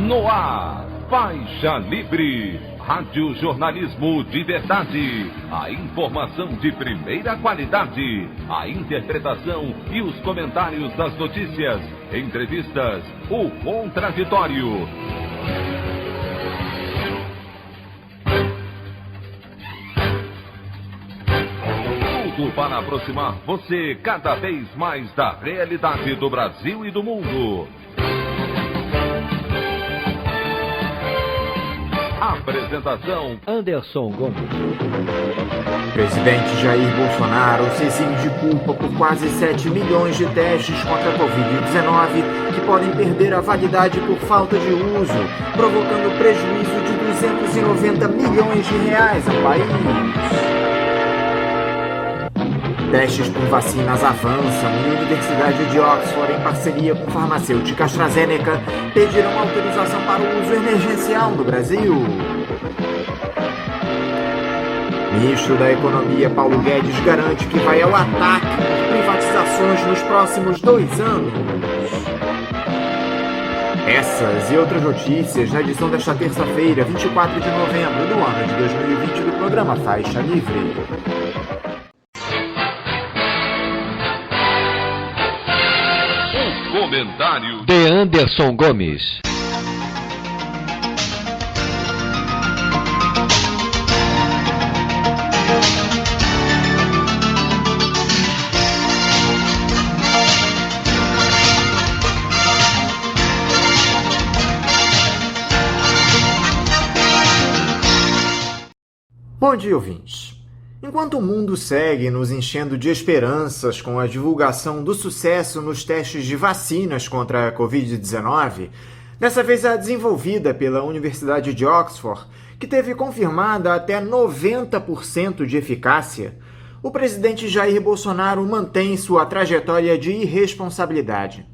No ar, Faixa Livre, rádio jornalismo de verdade, a informação de primeira qualidade, a interpretação e os comentários das notícias, entrevistas, o contraditório. Tudo para aproximar você cada vez mais da realidade do Brasil e do mundo. Apresentação: Anderson Gomes. Presidente Jair Bolsonaro se exime de culpa por quase 7 milhões de testes contra a Covid-19 que podem perder a validade por falta de uso, provocando prejuízo de 290 milhões de reais ao país. Testes por vacinas avançam e a Universidade de Oxford, em parceria com farmacêutica AstraZeneca, pedirão autorização para o uso emergencial no Brasil. Ministro da Economia Paulo Guedes garante que vai ao ataque por privatizações nos próximos 2 anos. Essas e outras notícias na edição desta terça-feira, 24 de novembro do ano de 2020 do programa Faixa Livre. Comentário de Anderson Gomes. Bom dia, ouvintes. Enquanto o mundo segue nos enchendo de esperanças com a divulgação do sucesso nos testes de vacinas contra a Covid-19, dessa vez a desenvolvida pela Universidade de Oxford, que teve confirmada até 90% de eficácia, o presidente Jair Bolsonaro mantém sua trajetória de irresponsabilidade.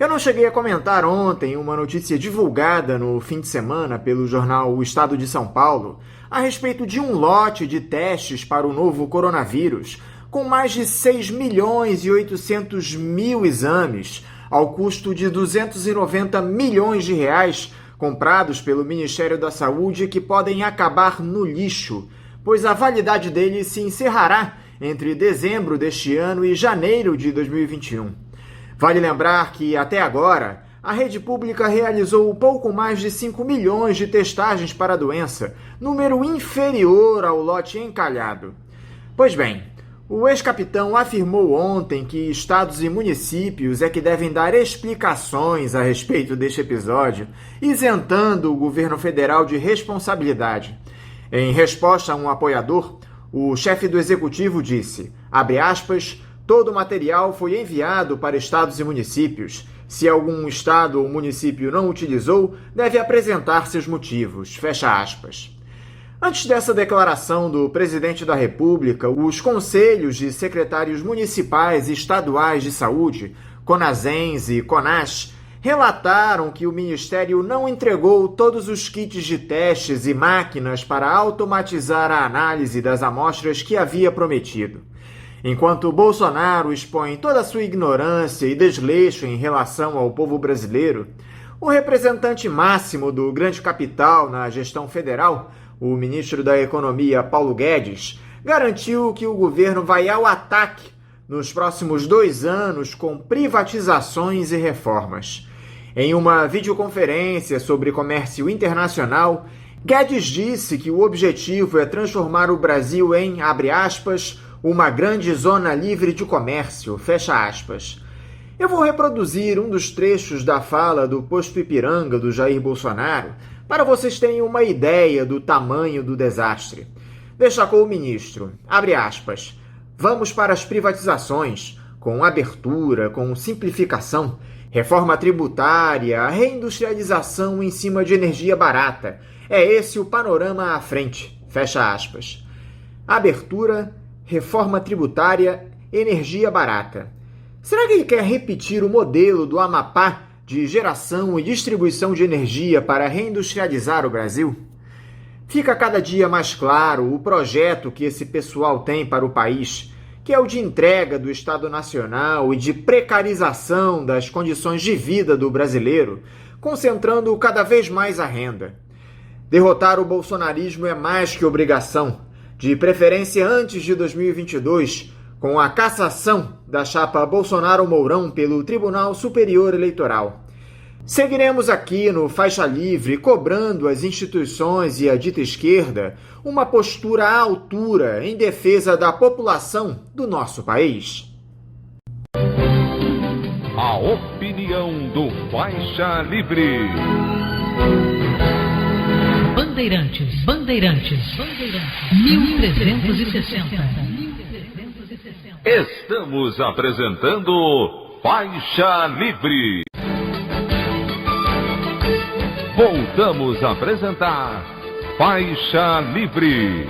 Eu não cheguei a comentar ontem uma notícia divulgada no fim de semana pelo jornal O Estado de São Paulo a respeito de um lote de testes para o novo coronavírus, com mais de 6 milhões e 800 mil exames, ao custo de 290 milhões de reais, comprados pelo Ministério da Saúde, que podem acabar no lixo, pois a validade deles se encerrará entre dezembro deste ano e janeiro de 2021. Vale lembrar que, até agora, a rede pública realizou pouco mais de 5 milhões de testagens para a doença, número inferior ao lote encalhado. Pois bem, o ex-capitão afirmou ontem que estados e municípios é que devem dar explicações a respeito deste episódio, isentando o governo federal de responsabilidade. Em resposta a um apoiador, o chefe do executivo disse, abre aspas, todo o material foi enviado para estados e municípios. Se algum estado ou município não utilizou, deve apresentar seus motivos. Fecha aspas. Antes dessa declaração do presidente da República, os conselhos de secretários municipais e estaduais de saúde, CONASENS e CONAS, relataram que o Ministério não entregou todos os kits de testes e máquinas para automatizar a análise das amostras que havia prometido. Enquanto Bolsonaro expõe toda a sua ignorância e desleixo em relação ao povo brasileiro, o representante máximo do grande capital na gestão federal, o ministro da Economia Paulo Guedes, garantiu que o governo vai ao ataque nos próximos 2 anos com privatizações e reformas. Em uma videoconferência sobre comércio internacional, Guedes disse que o objetivo é transformar o Brasil em, abre aspas, uma grande zona livre de comércio, fecha aspas. Eu vou reproduzir um dos trechos da fala do posto Ipiranga do Jair Bolsonaro para vocês terem uma ideia do tamanho do desastre. Destacou o ministro, abre aspas, vamos para as privatizações, com abertura, com simplificação, reforma tributária, reindustrialização em cima de energia barata. É esse o panorama à frente, fecha aspas. Abertura, reforma tributária, energia barata. Será que ele quer repetir o modelo do Amapá de geração e distribuição de energia para reindustrializar o Brasil? Fica cada dia mais claro o projeto que esse pessoal tem para o país, que é o de entrega do Estado Nacional e de precarização das condições de vida do brasileiro, concentrando cada vez mais a renda. Derrotar o bolsonarismo é mais que obrigação, de preferência antes de 2022, com a cassação da chapa Bolsonaro-Mourão pelo Tribunal Superior Eleitoral. Seguiremos aqui no Faixa Livre cobrando às instituições e à dita esquerda uma postura à altura em defesa da população do nosso país. A opinião do Faixa Livre. Bandeirantes, 1360. Estamos apresentando Faixa Livre. Voltamos a apresentar Faixa Livre.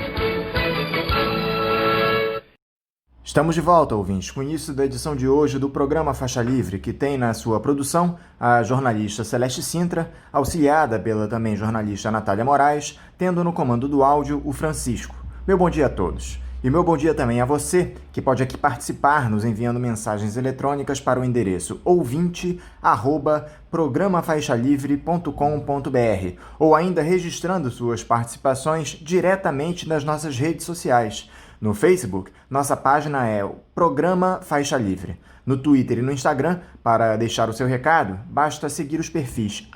Estamos de volta, ouvintes, com o início da edição de hoje do programa Faixa Livre, que tem na sua produção a jornalista Celeste Sintra, auxiliada pela também jornalista Natália Moraes, tendo no comando do áudio o Francisco. Meu bom dia a todos. E meu bom dia também a você, que pode aqui participar nos enviando mensagens eletrônicas para o endereço ouvinte@programafaixalivre.com.br ou ainda registrando suas participações diretamente nas nossas redes sociais. No Facebook, nossa página é o Programa Faixa Livre. No Twitter e no Instagram, para deixar o seu recado, basta seguir os perfis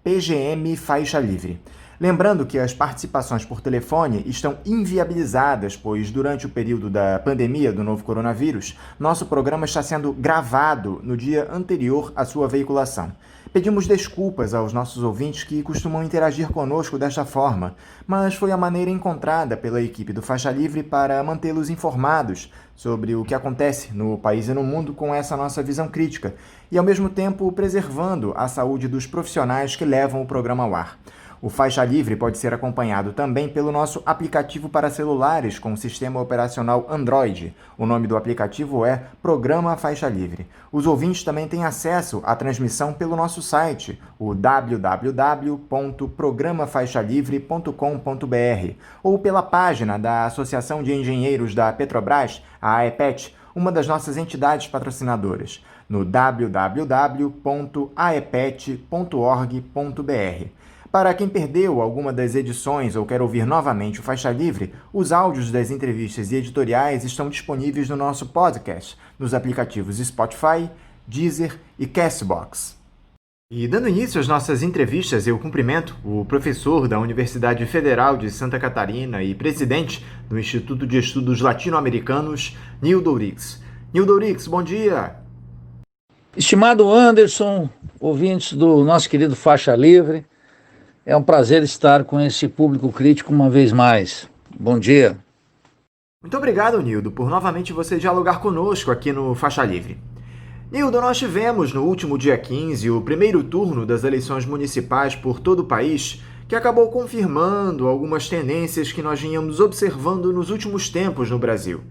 @PGM Faixa Livre. Lembrando que as participações por telefone estão inviabilizadas, pois durante o período da pandemia do novo coronavírus, nosso programa está sendo gravado no dia anterior à sua veiculação. Pedimos desculpas aos nossos ouvintes que costumam interagir conosco desta forma, mas foi a maneira encontrada pela equipe do Faixa Livre para mantê-los informados sobre o que acontece no país e no mundo com essa nossa visão crítica e, ao mesmo tempo, preservando a saúde dos profissionais que levam o programa ao ar. O Faixa Livre pode ser acompanhado também pelo nosso aplicativo para celulares com sistema operacional Android. O nome do aplicativo é Programa Faixa Livre. Os ouvintes também têm acesso à transmissão pelo nosso site, o www.programafaixalivre.com.br, ou pela página da Associação de Engenheiros da Petrobras, a AEPET, uma das nossas entidades patrocinadoras, no www.aepet.org.br. Para quem perdeu alguma das edições ou quer ouvir novamente o Faixa Livre, os áudios das entrevistas e editoriais estão disponíveis no nosso podcast, nos aplicativos Spotify, Deezer e Castbox. E dando início às nossas entrevistas, eu cumprimento o professor da Universidade Federal de Santa Catarina e presidente do Instituto de Estudos Latino-Americanos, Nildo Ourix. Nildo Ourix, bom dia! Estimado Anderson, ouvintes do nosso querido Faixa Livre, é um prazer estar com esse público crítico uma vez mais. Bom dia. Muito obrigado, Nildo, por novamente você dialogar conosco aqui no Faixa Livre. Nildo, nós tivemos no último dia 15 o primeiro turno das eleições municipais por todo o país, que acabou confirmando algumas tendências que nós vínhamos observando nos últimos tempos no Brasil.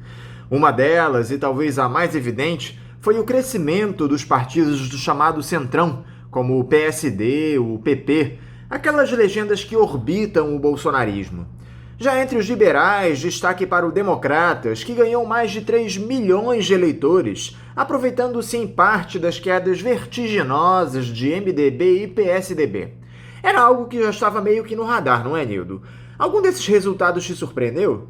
Uma delas, e talvez a mais evidente, foi o crescimento dos partidos do chamado Centrão, como o PSD, o PP, aquelas legendas que orbitam o bolsonarismo. Já entre os liberais, destaque para o Democratas, que ganhou mais de 3 milhões de eleitores, aproveitando-se em parte das quedas vertiginosas de MDB e PSDB. Era algo que já estava meio que no radar, não é, Nildo? Algum desses resultados te surpreendeu?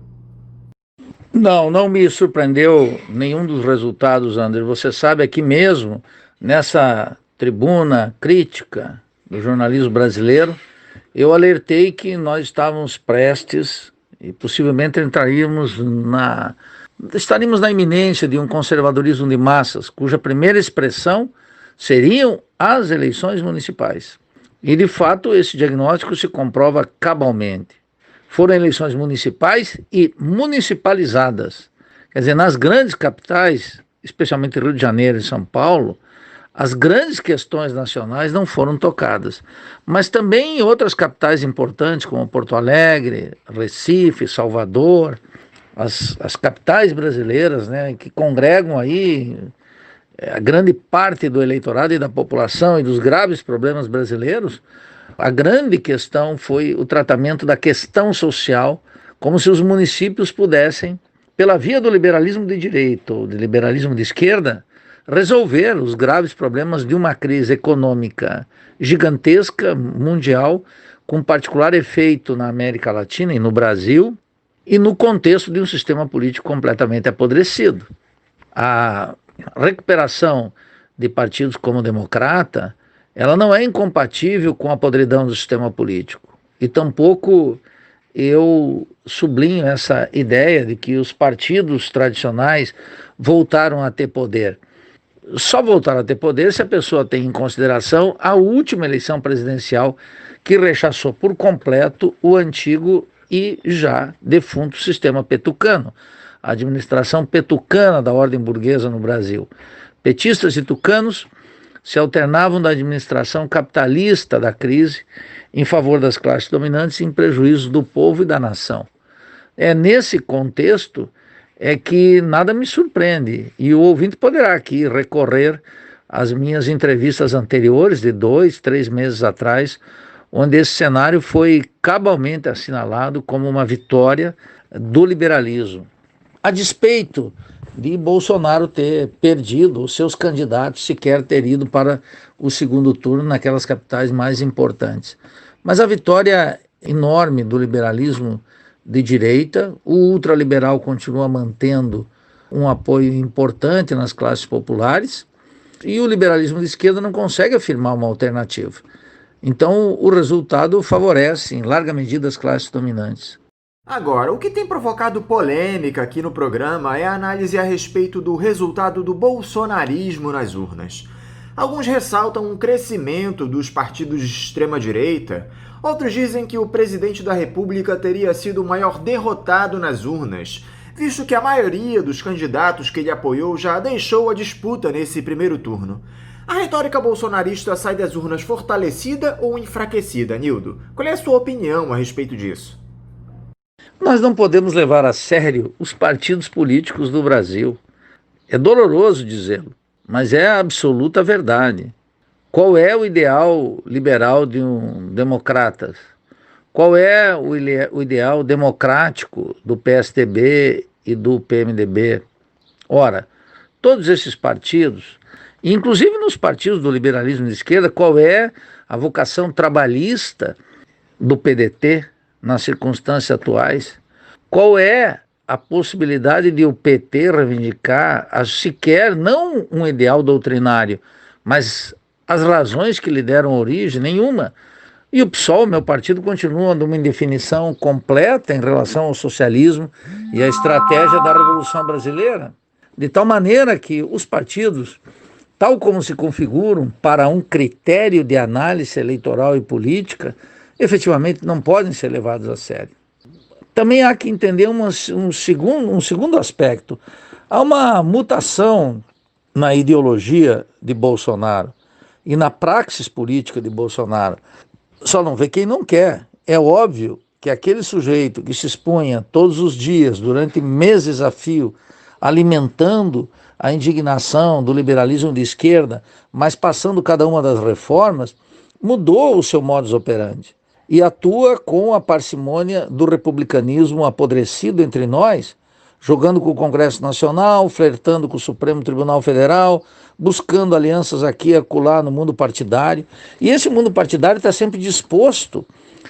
Não me surpreendeu nenhum dos resultados, André. Você sabe, aqui mesmo, nessa tribuna crítica do jornalismo brasileiro, eu alertei que nós estávamos prestes e possivelmente estaríamos na iminência de um conservadorismo de massas, cuja primeira expressão seriam as eleições municipais. E, de fato, esse diagnóstico se comprova cabalmente. Foram eleições municipais e municipalizadas. Quer dizer, nas grandes capitais, especialmente Rio de Janeiro e São Paulo, as grandes questões nacionais não foram tocadas, mas também em outras capitais importantes, como Porto Alegre, Recife, Salvador, as capitais brasileiras, né, que congregam aí a grande parte do eleitorado e da população e dos graves problemas brasileiros. A grande questão foi o tratamento da questão social, como se os municípios pudessem, pela via do liberalismo de direita ou do liberalismo de esquerda, resolver os graves problemas de uma crise econômica gigantesca, mundial, com particular efeito na América Latina e no Brasil, e no contexto de um sistema político completamente apodrecido. A recuperação de partidos como o Democrata, ela não é incompatível com a podridão do sistema político. E tampouco eu sublinho essa ideia de que os partidos tradicionais voltaram a ter poder. Só voltaram a ter poder se a pessoa tem em consideração a última eleição presidencial, que rechaçou por completo o antigo e já defunto sistema petucano, a administração petucana da ordem burguesa no Brasil. Petistas e tucanos se alternavam da administração capitalista da crise em favor das classes dominantes em prejuízo do povo e da nação. É nesse contexto que nada me surpreende, e o ouvinte poderá aqui recorrer às minhas entrevistas anteriores de 2, 3 meses atrás, onde esse cenário foi cabalmente assinalado como uma vitória do liberalismo, a despeito de Bolsonaro ter perdido os seus candidatos, sequer ter ido para o segundo turno naquelas capitais mais importantes. Mas a vitória enorme do liberalismo de direita, o ultraliberal continua mantendo um apoio importante nas classes populares, e o liberalismo de esquerda não consegue afirmar uma alternativa. Então, o resultado favorece, em larga medida, as classes dominantes. Agora, o que tem provocado polêmica aqui no programa é a análise a respeito do resultado do bolsonarismo nas urnas. Alguns ressaltam um crescimento dos partidos de extrema-direita, outros dizem que o presidente da República teria sido o maior derrotado nas urnas, visto que a maioria dos candidatos que ele apoiou já deixou a disputa nesse primeiro turno. A retórica bolsonarista sai das urnas fortalecida ou enfraquecida, Nildo? Qual é a sua opinião a respeito disso? Nós não podemos levar a sério os partidos políticos do Brasil. É doloroso dizê-lo, mas é a absoluta verdade. Qual é o ideal liberal de um democrata? Qual é o ideal democrático do PSDB e do PMDB? Ora, todos esses partidos, inclusive nos partidos do liberalismo de esquerda, qual é a vocação trabalhista do PDT nas circunstâncias atuais? Qual é a possibilidade de o PT reivindicar sequer não um ideal doutrinário, mas as razões que lhe deram origem? Nenhuma. E o PSOL, meu partido, continua numa indefinição completa em relação ao socialismo e à estratégia da Revolução Brasileira, de tal maneira que os partidos, tal como se configuram para um critério de análise eleitoral e política, efetivamente não podem ser levados a sério. Também há que entender um segundo aspecto. Há uma mutação na ideologia de Bolsonaro e na praxis política de Bolsonaro. Só não vê quem não quer. É óbvio que aquele sujeito que se expunha todos os dias, durante meses a fio, alimentando a indignação do liberalismo de esquerda, mas passando cada uma das reformas, mudou o seu modus operandi e atua com a parcimônia do republicanismo apodrecido entre nós, jogando com o Congresso Nacional, flertando com o Supremo Tribunal Federal, buscando alianças aqui e acolá no mundo partidário. E esse mundo partidário está sempre disposto,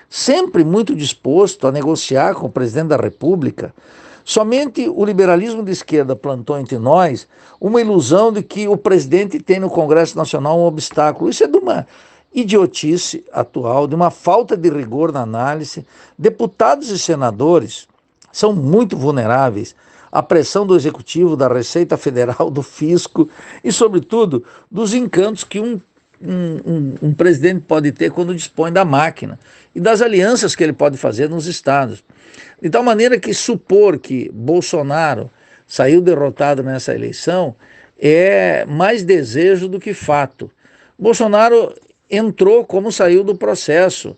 sempre muito disposto a negociar com o presidente da República. Somente o liberalismo de esquerda plantou entre nós uma ilusão de que o presidente tem no Congresso Nacional um obstáculo. Isso é de uma idiotice atual, de uma falta de rigor na análise. Deputados e senadores são muito vulneráveis à pressão do Executivo, da Receita Federal, do Fisco e, sobretudo, dos encantos que um presidente pode ter quando dispõe da máquina e das alianças que ele pode fazer nos estados. De tal maneira que supor que Bolsonaro saiu derrotado nessa eleição é mais desejo do que fato. Bolsonaro entrou como saiu do processo.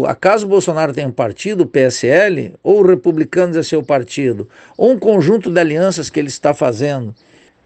Acaso o Bolsonaro tem um partido, o PSL, ou o Republicanos é seu partido, ou um conjunto de alianças que ele está fazendo.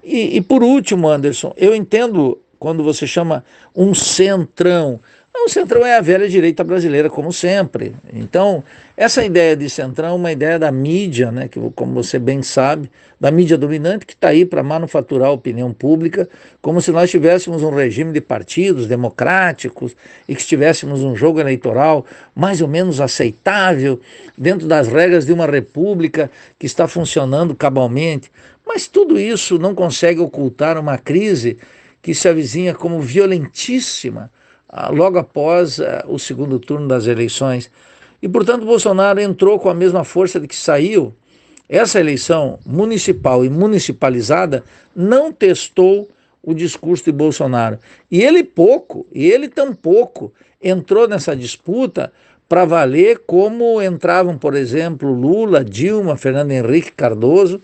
E por último, Anderson, eu entendo quando você chama um centrão. O Centrão é a velha direita brasileira, como sempre. Então, essa ideia de Centrão é uma ideia da mídia, né, que, como você bem sabe, da mídia dominante, que está aí para manufaturar a opinião pública, como se nós tivéssemos um regime de partidos democráticos e que tivéssemos um jogo eleitoral mais ou menos aceitável, dentro das regras de uma república que está funcionando cabalmente. Mas tudo isso não consegue ocultar uma crise que se avizinha como violentíssima, logo após o segundo turno das eleições. E, portanto, Bolsonaro entrou com a mesma força de que saiu. Essa eleição municipal e municipalizada não testou o discurso de Bolsonaro. E ele tampouco entrou nessa disputa para valer como entravam, por exemplo, Lula, Dilma, Fernando Henrique Cardoso,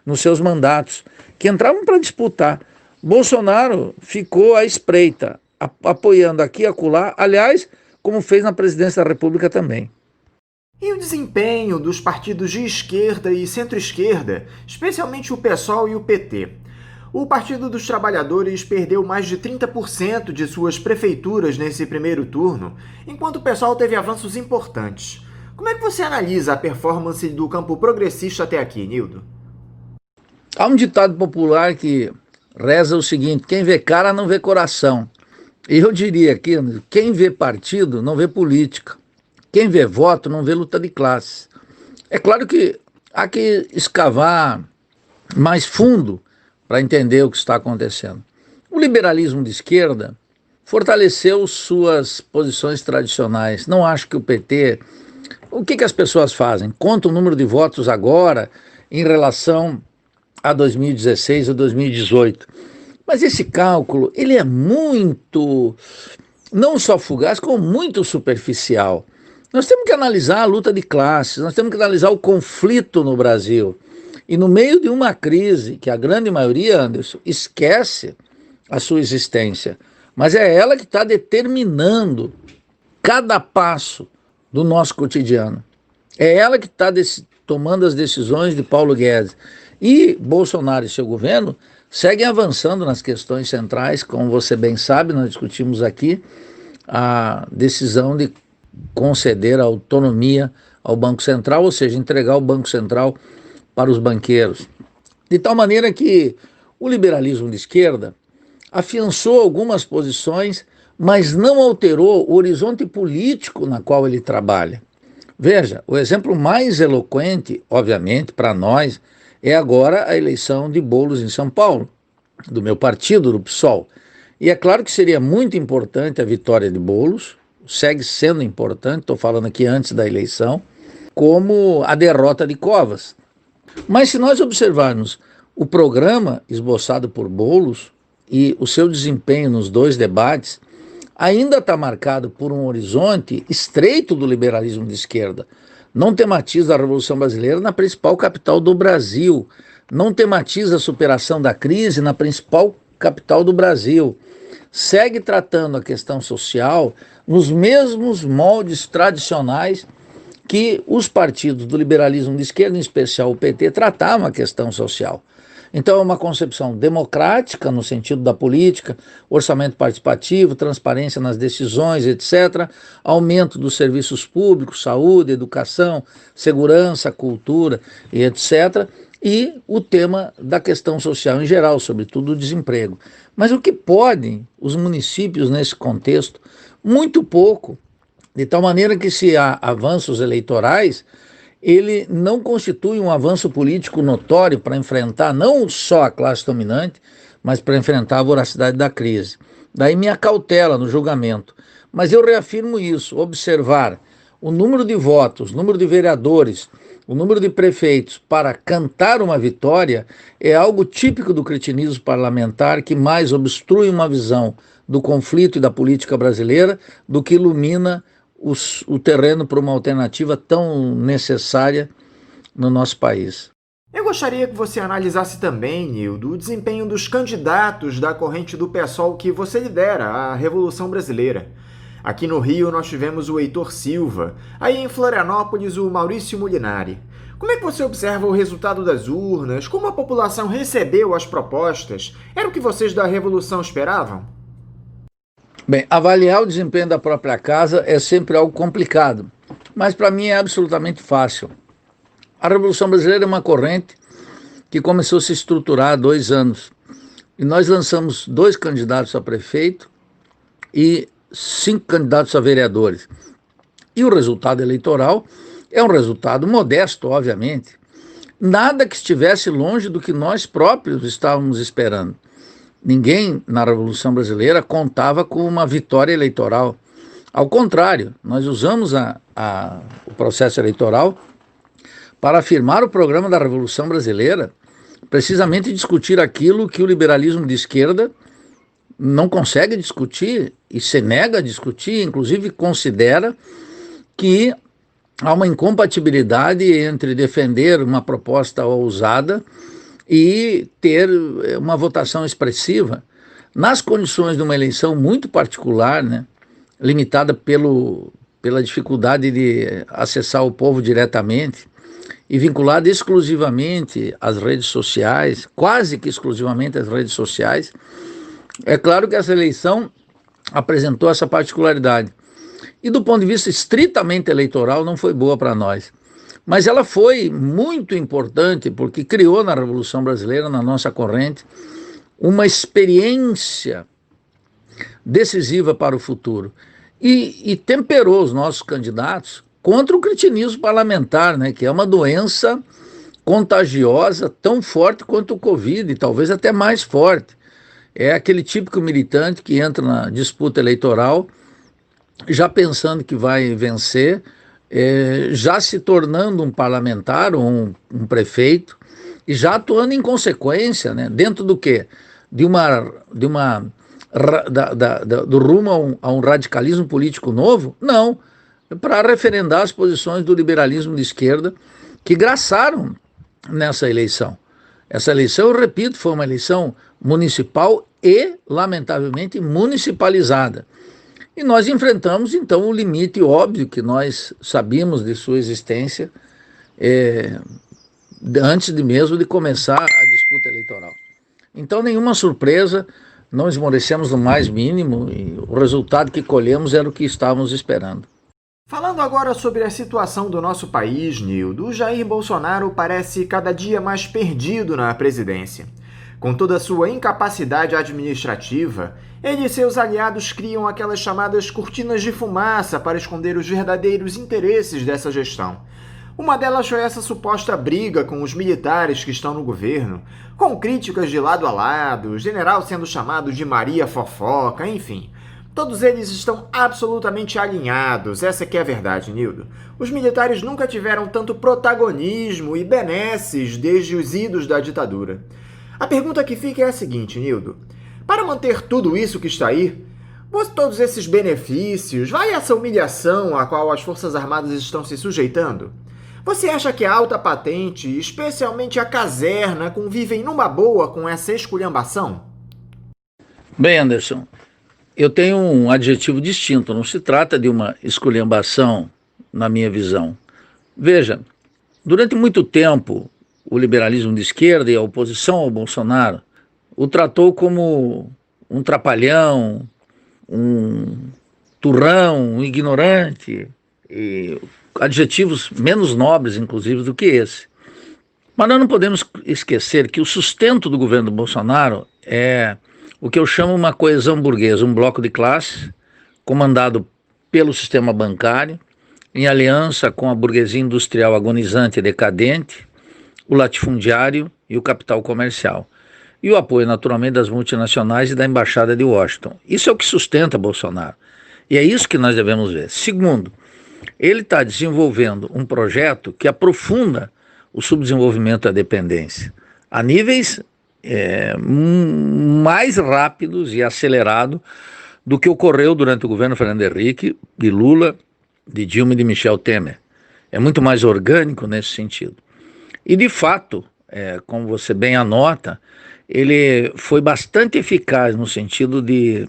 nos seus mandatos, que entravam para disputar. Bolsonaro ficou à espreita, apoiando aqui e acolá, aliás, como fez na presidência da República também. E o desempenho dos partidos de esquerda e centro-esquerda, especialmente o PSOL e o PT? O Partido dos Trabalhadores perdeu mais de 30% de suas prefeituras nesse primeiro turno, enquanto o PSOL teve avanços importantes. Como é que você analisa a performance do campo progressista até aqui, Nildo? Há um ditado popular que reza o seguinte: quem vê cara não vê coração. Eu diria aqui, quem vê partido não vê política. Quem vê voto não vê luta de classe. É claro que há que escavar mais fundo para entender o que está acontecendo. O liberalismo de esquerda fortaleceu suas posições tradicionais. Não acho que o PT... O que as pessoas fazem? Contam o número de votos agora em relação a 2016 ou 2018. Mas esse cálculo, ele é muito, não só fugaz, como muito superficial. Nós temos que analisar a luta de classes, nós temos que analisar o conflito no Brasil. E no meio de uma crise que a grande maioria, Anderson, esquece a sua existência, mas é ela que está determinando cada passo do nosso cotidiano. É ela que está tomando as decisões de Paulo Guedes. E Bolsonaro e seu governo seguem avançando nas questões centrais, como você bem sabe, nós discutimos aqui a decisão de conceder a autonomia ao Banco Central, ou seja, entregar o Banco Central para os banqueiros. De tal maneira que o liberalismo de esquerda afiançou algumas posições, mas não alterou o horizonte político na qual ele trabalha. Veja, o exemplo mais eloquente, obviamente, para nós, é agora a eleição de Boulos em São Paulo, do meu partido, do PSOL. E é claro que seria muito importante a vitória de Boulos, segue sendo importante, estou falando aqui antes da eleição, como a derrota de Covas. Mas se nós observarmos o programa esboçado por Boulos e o seu desempenho nos dois debates, ainda está marcado por um horizonte estreito do liberalismo de esquerda. Não tematiza a Revolução Brasileira na principal capital do Brasil, não tematiza a superação da crise na principal capital do Brasil. Segue tratando a questão social nos mesmos moldes tradicionais que os partidos do liberalismo de esquerda, em especial o PT, tratavam a questão social. Então é uma concepção democrática no sentido da política, orçamento participativo, transparência nas decisões, etc., aumento dos serviços públicos, saúde, educação, segurança, cultura e etc., e o tema da questão social em geral, sobretudo o desemprego. Mas o que podem os municípios nesse contexto? Muito pouco, de tal maneira que se há avanços eleitorais, ele não constitui um avanço político notório para enfrentar não só a classe dominante, mas para enfrentar a voracidade da crise. Daí minha cautela no julgamento. Mas eu reafirmo isso, observar o número de votos, o número de vereadores, o número de prefeitos para cantar uma vitória é algo típico do cretinismo parlamentar que mais obstrui uma visão do conflito e da política brasileira do que ilumina o terreno para uma alternativa tão necessária no nosso país. Eu gostaria que você analisasse também, Nildo, o desempenho dos candidatos da corrente do PSOL que você lidera, a Revolução Brasileira. Aqui no Rio nós tivemos o Heitor Silva, aí em Florianópolis o Maurício Molinari. Como é que você observa o resultado das urnas? Como a população recebeu as propostas? Era o que vocês da Revolução esperavam? Bem, avaliar o desempenho da própria casa é sempre algo complicado, mas para mim é absolutamente fácil. A Revolução Brasileira é uma corrente que começou a se estruturar há 2 anos. E nós lançamos 2 candidatos a prefeito e 5 candidatos a vereadores. E o resultado eleitoral é um resultado modesto, obviamente. Nada que estivesse longe do que nós próprios estávamos esperando. Ninguém na Revolução Brasileira contava com uma vitória eleitoral. Ao contrário, nós usamos o processo eleitoral para afirmar o programa da Revolução Brasileira, precisamente discutir aquilo que o liberalismo de esquerda não consegue discutir e se nega a discutir, inclusive considera que há uma incompatibilidade entre defender uma proposta ousada e ter uma votação expressiva nas condições de uma eleição muito particular, né, limitada pela dificuldade de acessar o povo diretamente e vinculada exclusivamente às redes sociais, quase que exclusivamente às redes sociais. É claro que essa eleição apresentou essa particularidade. E do ponto de vista estritamente eleitoral não foi boa para nós. Mas ela foi muito importante porque criou na Revolução Brasileira, na nossa corrente, uma experiência decisiva para o futuro. E temperou os nossos candidatos contra o cretinismo parlamentar, né, que é uma doença contagiosa tão forte quanto o Covid, e talvez até mais forte. É aquele típico militante que entra na disputa eleitoral já pensando que vai vencer, já se tornando um parlamentar ou um prefeito e já atuando em consequência, né? Dentro do quê? Do rumo a um radicalismo político novo? Não, para referendar as posições do liberalismo de esquerda que graçaram nessa eleição. Essa eleição, eu repito, foi uma eleição municipal e, lamentavelmente, municipalizada. E nós enfrentamos, então, o limite óbvio que nós sabíamos de sua existência antes mesmo de começar a disputa eleitoral. Então, nenhuma surpresa, não esmorecemos no mais mínimo e o resultado que colhemos era o que estávamos esperando. Falando agora sobre a situação do nosso país, Nildo, o Jair Bolsonaro parece cada dia mais perdido na presidência. Com toda a sua incapacidade administrativa, ele e seus aliados criam aquelas chamadas cortinas de fumaça para esconder os verdadeiros interesses dessa gestão. Uma delas foi essa suposta briga com os militares que estão no governo, com críticas de lado a lado, o general sendo chamado de Maria Fofoca, enfim. Todos eles estão absolutamente alinhados, essa que é a verdade, Nildo. Os militares nunca tiveram tanto protagonismo e benesses desde os idos da ditadura. A pergunta que fica é a seguinte, Nildo. Para manter tudo isso que está aí, todos esses benefícios, vai essa humilhação a qual as Forças Armadas estão se sujeitando? Você acha que a alta patente, especialmente a caserna, convivem numa boa com essa esculhambação? Bem, Anderson, eu tenho um adjetivo distinto, não se trata de uma esculhambação na minha visão. Veja, durante muito tempo, o liberalismo de esquerda e a oposição ao Bolsonaro o tratou como um trapalhão, um turrão, um ignorante, e adjetivos menos nobres, inclusive, do que esse. Mas nós não podemos esquecer que o sustento do governo Bolsonaro é o que eu chamo uma coesão burguesa, um bloco de classe comandado pelo sistema bancário, em aliança com a burguesia industrial agonizante e decadente, o latifundiário e o capital comercial. E o apoio, naturalmente, das multinacionais e da Embaixada de Washington. Isso é o que sustenta Bolsonaro. E é isso que nós devemos ver. Segundo, ele está desenvolvendo um projeto que aprofunda o subdesenvolvimento da dependência a níveis mais rápidos e acelerados do que ocorreu durante o governo Fernando Henrique, de Lula, de Dilma e de Michel Temer. É muito mais orgânico nesse sentido. E, de fato, como você bem anota, ele foi bastante eficaz no sentido de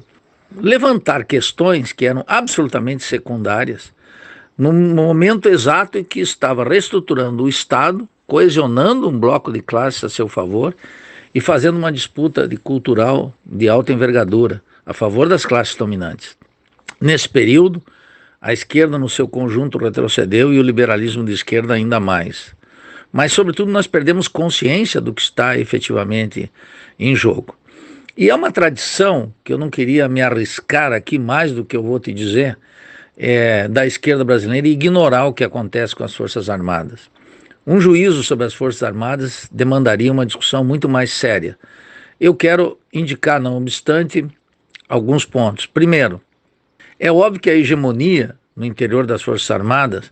levantar questões que eram absolutamente secundárias no momento exato em que estava reestruturando o Estado, coesionando um bloco de classes a seu favor e fazendo uma disputa cultural de alta envergadura a favor das classes dominantes. Nesse período, a esquerda no seu conjunto retrocedeu e o liberalismo de esquerda ainda mais. Mas, sobretudo, nós perdemos consciência do que está efetivamente em jogo. E é uma tradição que eu não queria me arriscar aqui mais do que eu vou te dizer, da esquerda brasileira, e ignorar o que acontece com as Forças Armadas. Um juízo sobre as Forças Armadas demandaria uma discussão muito mais séria. Eu quero indicar, não obstante, alguns pontos. Primeiro, é óbvio que a hegemonia no interior das Forças Armadas,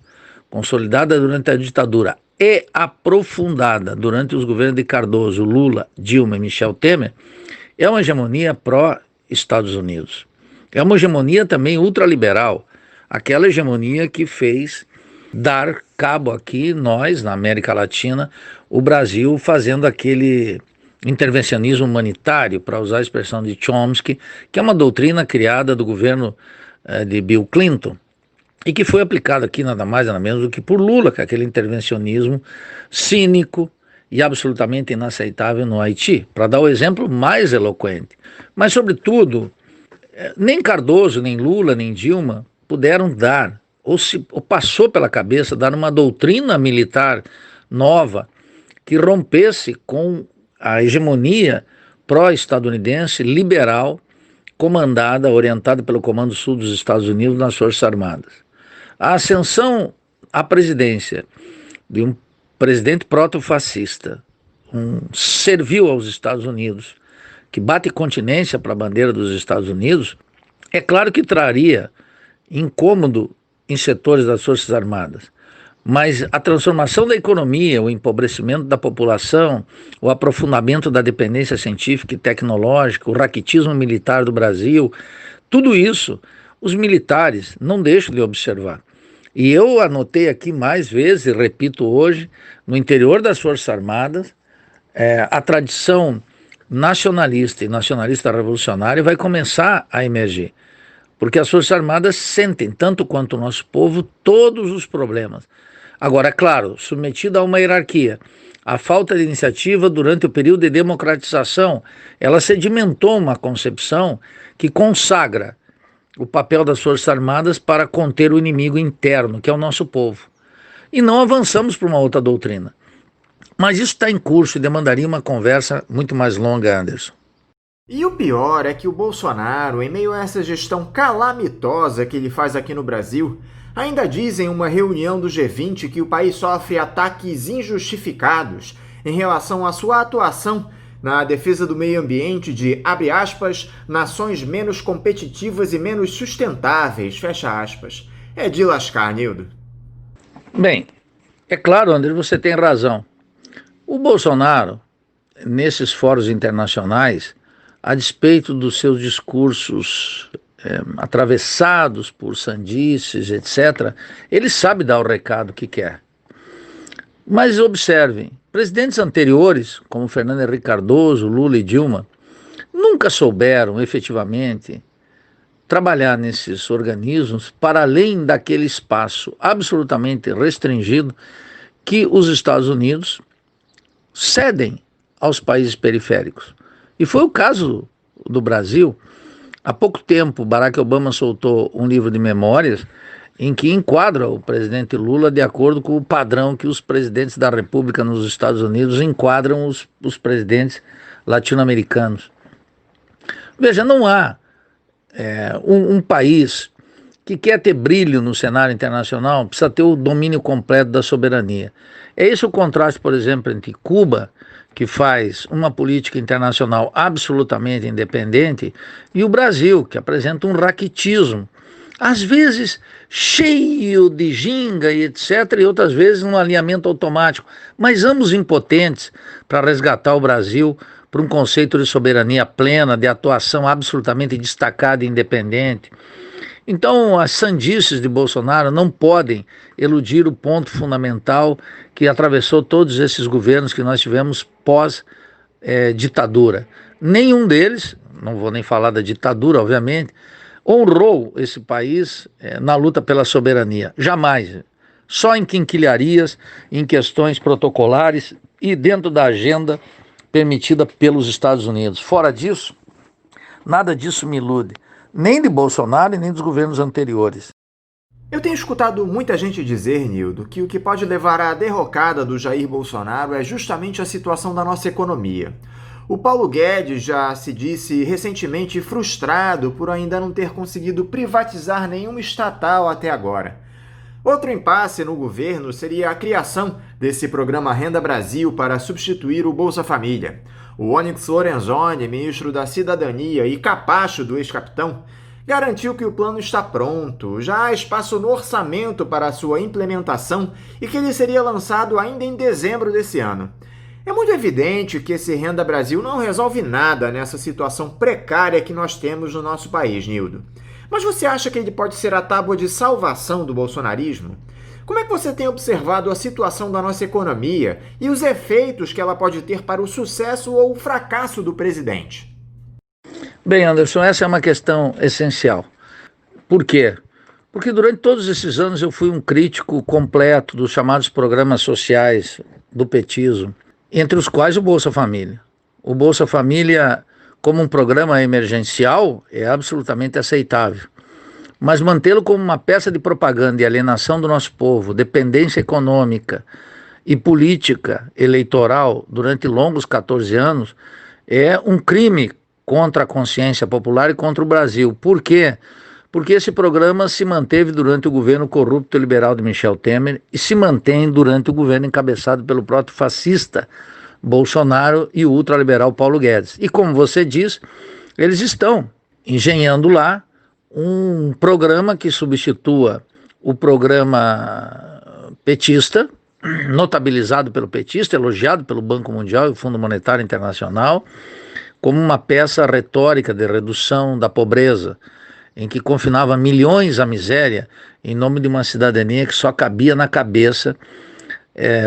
consolidada durante a ditadura e aprofundada durante os governos de Cardoso, Lula, Dilma e Michel Temer, é uma hegemonia pró-Estados Unidos. É uma hegemonia também ultraliberal, aquela hegemonia que fez dar cabo aqui, nós, na América Latina, o Brasil fazendo aquele intervencionismo humanitário, para usar a expressão de Chomsky, que é uma doutrina criada do governo de Bill Clinton, e que foi aplicada aqui nada mais nada menos do que por Lula, que é aquele intervencionismo cínico e absolutamente inaceitável no Haiti, para dar o exemplo mais eloquente. Mas, sobretudo, nem Cardoso, nem Lula, nem Dilma puderam dar, ou passou pela cabeça, dar uma doutrina militar nova que rompesse com a hegemonia pró-estadunidense, liberal, comandada, orientada pelo Comando Sul dos Estados Unidos nas Forças Armadas. A ascensão à presidência de um presidente proto-fascista, um servil aos Estados Unidos, que bate continência para a bandeira dos Estados Unidos, é claro que traria incômodo em setores das Forças Armadas. Mas a transformação da economia, o empobrecimento da população, o aprofundamento da dependência científica e tecnológica, o raquitismo militar do Brasil, tudo isso os militares não deixam de observar. E eu anotei aqui mais vezes, e repito hoje, no interior das Forças Armadas, a tradição nacionalista e nacionalista revolucionária vai começar a emergir. Porque as Forças Armadas sentem, tanto quanto o nosso povo, todos os problemas. Agora, é claro, submetida a uma hierarquia, a falta de iniciativa durante o período de democratização, ela sedimentou uma concepção que consagra o papel das Forças Armadas para conter o inimigo interno, que é o nosso povo. E não avançamos para uma outra doutrina. Mas isso está em curso e demandaria uma conversa muito mais longa, Anderson. E o pior é que o Bolsonaro, em meio a essa gestão calamitosa que ele faz aqui no Brasil, ainda diz em uma reunião do G20 que o país sofre ataques injustificados em relação à sua atuação na defesa do meio ambiente de, abre aspas, nações menos competitivas e menos sustentáveis, fecha aspas. É de lascar, Nildo. Bem, é claro, André, você tem razão. O Bolsonaro, nesses fóruns internacionais, a despeito dos seus discursos atravessados por sandices, etc., ele sabe dar o recado que quer. Mas observem, presidentes anteriores, como Fernando Henrique Cardoso, Lula e Dilma, nunca souberam efetivamente trabalhar nesses organismos para além daquele espaço absolutamente restringido que os Estados Unidos cedem aos países periféricos. E foi o caso do Brasil. Há pouco tempo, Barack Obama soltou um livro de memórias em que enquadra o presidente Lula de acordo com o padrão que os presidentes da República nos Estados Unidos enquadram os presidentes latino-americanos. Veja, não há um país que quer ter brilho no cenário internacional, precisa ter o domínio completo da soberania. É esse o contraste, por exemplo, entre Cuba, que faz uma política internacional absolutamente independente, e o Brasil, que apresenta um raquitismo, às vezes cheio de ginga e etc., e outras vezes um alinhamento automático, mas ambos impotentes para resgatar o Brasil para um conceito de soberania plena, de atuação absolutamente destacada e independente. Então, as sandices de Bolsonaro não podem eludir o ponto fundamental que atravessou todos esses governos que nós tivemos pós-ditadura. Nenhum deles, não vou nem falar da ditadura, obviamente, honrou esse país na luta pela soberania. Jamais. Só em quinquilharias, em questões protocolares e dentro da agenda permitida pelos Estados Unidos. Fora disso, Nada disso me ilude, nem de Bolsonaro e nem dos governos anteriores. Eu tenho escutado muita gente dizer, Nildo, que o que pode levar à derrocada do Jair Bolsonaro é justamente a situação da nossa economia. O Paulo Guedes já se disse recentemente frustrado por ainda não ter conseguido privatizar nenhuma estatal até agora. Outro impasse no governo seria a criação desse programa Renda Brasil para substituir o Bolsa Família. O Onyx Lorenzoni, ministro da Cidadania e capacho do ex-capitão, garantiu que o plano está pronto, já há espaço no orçamento para a sua implementação e que ele seria lançado ainda em dezembro desse ano. É muito evidente que esse Renda Brasil não resolve nada nessa situação precária que nós temos no nosso país, Nildo. Mas você acha que ele pode ser a tábua de salvação do bolsonarismo? Como é que você tem observado a situação da nossa economia e os efeitos que ela pode ter para o sucesso ou o fracasso do presidente? Bem, Anderson, essa é uma questão essencial. Por quê? Porque durante todos esses anos eu fui um crítico completo dos chamados programas sociais do petismo, entre os quais o Bolsa Família. O Bolsa Família, como um programa emergencial, é absolutamente aceitável. Mas mantê-lo como uma peça de propaganda e alienação do nosso povo, dependência econômica e política eleitoral durante longos 14 anos, é um crime contra a consciência popular e contra o Brasil. Por quê? Porque esse programa se manteve durante o governo corrupto e liberal de Michel Temer e se mantém durante o governo encabeçado pelo próprio fascista Bolsonaro e o ultraliberal Paulo Guedes. E como você diz, eles estão engenhando lá um programa que substitua o programa petista, notabilizado pelo petista, elogiado pelo Banco Mundial e o Fundo Monetário Internacional, como uma peça retórica de redução da pobreza, em que confinava milhões à miséria em nome de uma cidadania que só cabia na cabeça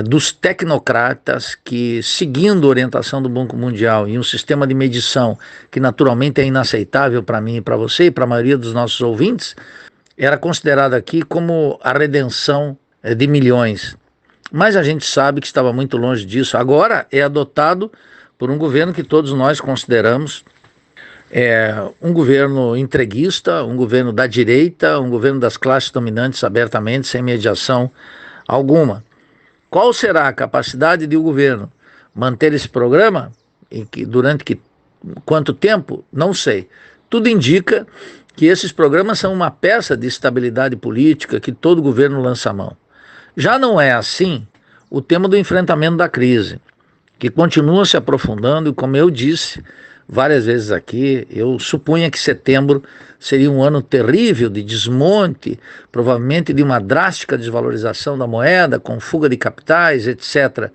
dos tecnocratas que, seguindo a orientação do Banco Mundial e um sistema de medição que naturalmente é inaceitável para mim e para você e para a maioria dos nossos ouvintes, era considerado aqui como a redenção de milhões. Mas a gente sabe que estava muito longe disso. Agora é adotado por um governo que todos nós consideramos um governo entreguista, um governo da direita, um governo das classes dominantes abertamente, sem mediação alguma. Qual será a capacidade de o governo manter esse programa? Durante quanto tempo? Não sei. Tudo indica que esses programas são uma peça de estabilidade política que todo governo lança a mão. Já não é assim o tema do enfrentamento da crise, que continua se aprofundando e, como eu disse várias vezes aqui, eu supunha que setembro seria um ano terrível de desmonte, provavelmente de uma drástica desvalorização da moeda, com fuga de capitais, etc.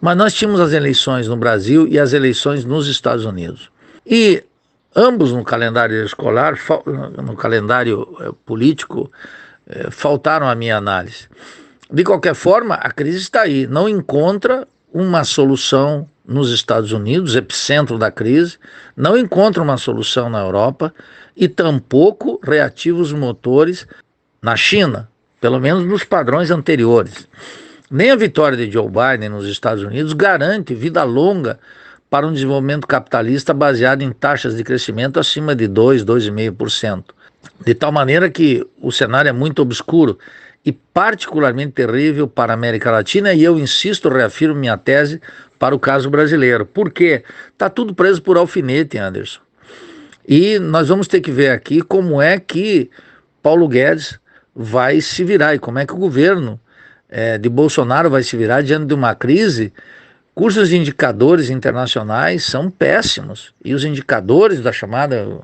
Mas nós tínhamos as eleições no Brasil e as eleições nos Estados Unidos. E ambos no calendário escolar, no calendário político, faltaram a minha análise. De qualquer forma, a crise está aí, não encontra uma solução nos Estados Unidos, epicentro da crise, não encontra uma solução na Europa e tampouco reativos motores na China, pelo menos nos padrões anteriores. Nem a vitória de Joe Biden nos Estados Unidos garante vida longa para um desenvolvimento capitalista baseado em taxas de crescimento acima de 2, 2,5%. De tal maneira que o cenário é muito obscuro e particularmente terrível para a América Latina, e eu insisto, reafirmo minha tese para o caso brasileiro. Por quê? Está tudo preso por alfinete, Anderson. E nós vamos ter que ver aqui como é que Paulo Guedes vai se virar e como é que o governo de Bolsonaro vai se virar diante de uma crise cujos indicadores internacionais são péssimos. E os indicadores da chamada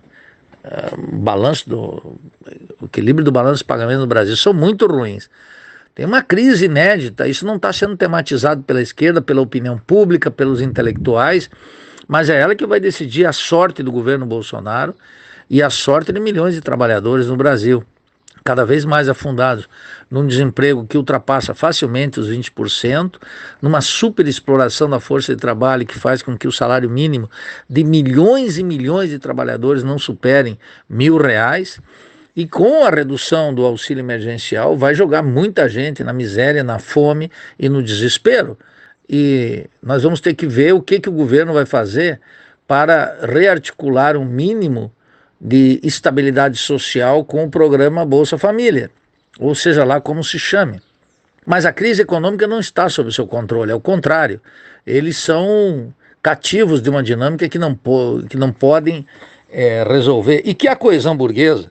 o equilíbrio do balanço de pagamento no Brasil são muito ruins. Tem uma crise inédita, isso não está sendo tematizado pela esquerda, pela opinião pública, pelos intelectuais, mas é ela que vai decidir a sorte do governo Bolsonaro e a sorte de milhões de trabalhadores no Brasil, cada vez mais afundados num desemprego que ultrapassa facilmente os 20%, numa superexploração da força de trabalho que faz com que o salário mínimo de milhões e milhões de trabalhadores não superem R$1.000, e com a redução do auxílio emergencial vai jogar muita gente na miséria, na fome e no desespero. E nós vamos ter que ver o que o governo vai fazer para rearticular um mínimo de estabilidade social com o programa Bolsa Família, ou seja lá como se chame. Mas a crise econômica não está sob seu controle, é o contrário. Eles são cativos de uma dinâmica que não podem resolver, e que a coesão burguesa,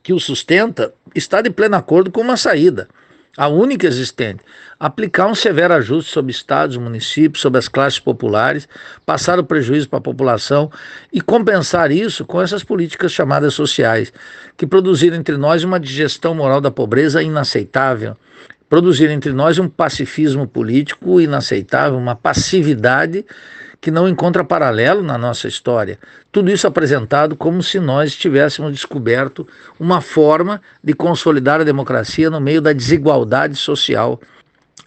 que o sustenta, está de pleno acordo com uma saída, a única existente: aplicar um severo ajuste sobre estados, municípios, sobre as classes populares, passar o prejuízo para a população e compensar isso com essas políticas chamadas sociais, que produziram entre nós uma digestão moral da pobreza inaceitável, produziram entre nós um pacifismo político inaceitável, uma passividade que não encontra paralelo na nossa história. Tudo isso apresentado como se nós tivéssemos descoberto uma forma de consolidar a democracia no meio da desigualdade social.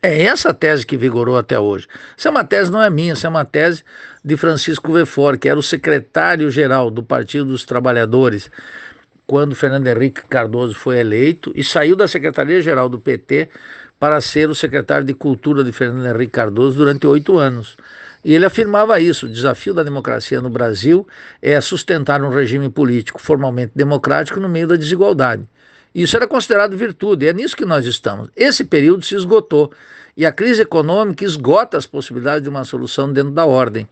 É essa a tese que vigorou até hoje. Essa é uma tese, não é minha, essa é uma tese de Francisco Wefort, que era o secretário-geral do Partido dos Trabalhadores quando Fernando Henrique Cardoso foi eleito, e saiu da Secretaria-Geral do PT para ser o secretário de Cultura de Fernando Henrique Cardoso durante 8 anos. E ele afirmava isso: o desafio da democracia no Brasil é sustentar um regime político formalmente democrático no meio da desigualdade. Isso era considerado virtude, e é nisso que nós estamos. Esse período se esgotou, e a crise econômica esgota as possibilidades de uma solução dentro da ordem.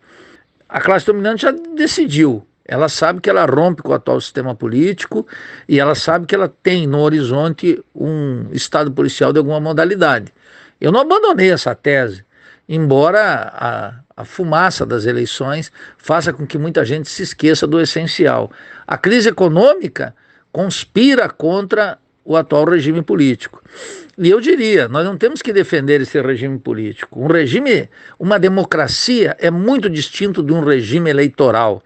A classe dominante já decidiu. Ela sabe que ela rompe com o atual sistema político, e ela sabe que ela tem no horizonte um estado policial de alguma modalidade. Eu não abandonei essa tese, embora a fumaça das eleições faça com que muita gente se esqueça do essencial. A crise econômica conspira contra o atual regime político. E eu diria, nós não temos que defender esse regime político. Uma democracia é muito distinto de um regime eleitoral.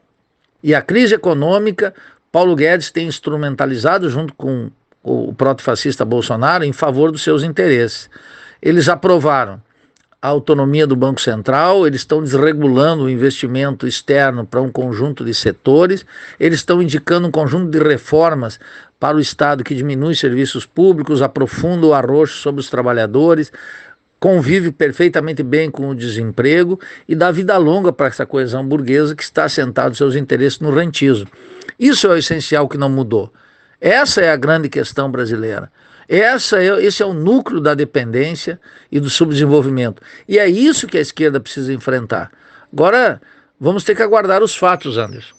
E a crise econômica, Paulo Guedes tem instrumentalizado junto com o proto-fascista Bolsonaro em favor dos seus interesses. Eles aprovaram a autonomia do Banco Central, eles estão desregulando o investimento externo para um conjunto de setores, eles estão indicando um conjunto de reformas para o Estado que diminui serviços públicos, aprofunda o arroxo sobre os trabalhadores, convive perfeitamente bem com o desemprego e dá vida longa para essa coesão burguesa que está assentada seus interesses no rentismo. Isso é o essencial que não mudou. Essa é a grande questão brasileira. Esse é o núcleo da dependência e do subdesenvolvimento. E é isso que a esquerda precisa enfrentar. Agora, vamos ter que aguardar os fatos, Anderson.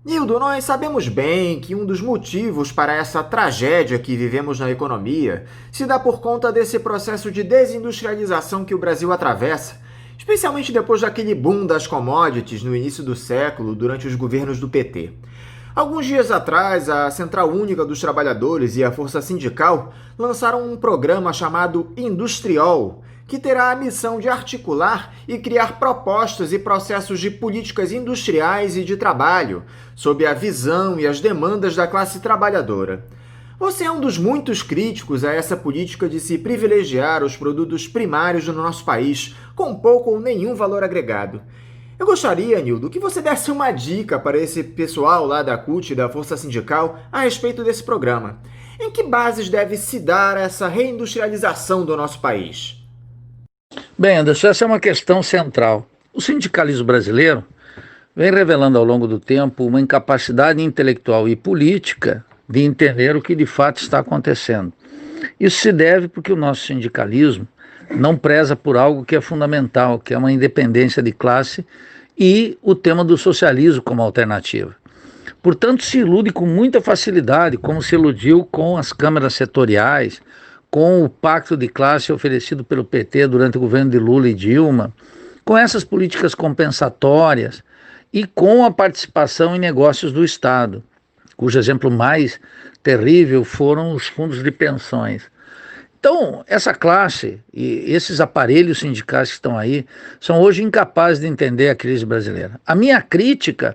Nildo, nós sabemos bem que um dos motivos para essa tragédia que vivemos na economia se dá por conta desse processo de desindustrialização que o Brasil atravessa, especialmente depois daquele boom das commodities no início do século, durante os governos do PT. Alguns dias atrás, a Central Única dos Trabalhadores e a Força Sindical lançaram um programa chamado Industriol, que terá a missão de articular e criar propostas e processos de políticas industriais e de trabalho, sob a visão e as demandas da classe trabalhadora. Você é um dos muitos críticos a essa política de se privilegiar os produtos primários do nosso país, com pouco ou nenhum valor agregado. Eu gostaria, Nildo, que você desse uma dica para esse pessoal lá da CUT e da Força Sindical a respeito desse programa. Em que bases deve se dar essa reindustrialização do nosso país? Bem, Anderson, essa é uma questão central. O sindicalismo brasileiro vem revelando ao longo do tempo uma incapacidade intelectual e política de entender o que de fato está acontecendo. Isso se deve porque o nosso sindicalismo não preza por algo que é fundamental, que é uma independência de classe e o tema do socialismo como alternativa. Portanto, se ilude com muita facilidade, como se iludiu com as câmaras setoriais, com o pacto de classe oferecido pelo PT durante o governo de Lula e Dilma, com essas políticas compensatórias e com a participação em negócios do Estado, cujo exemplo mais terrível foram os fundos de pensões. Então, essa classe e esses aparelhos sindicais que estão aí são hoje incapazes de entender a crise brasileira. A minha crítica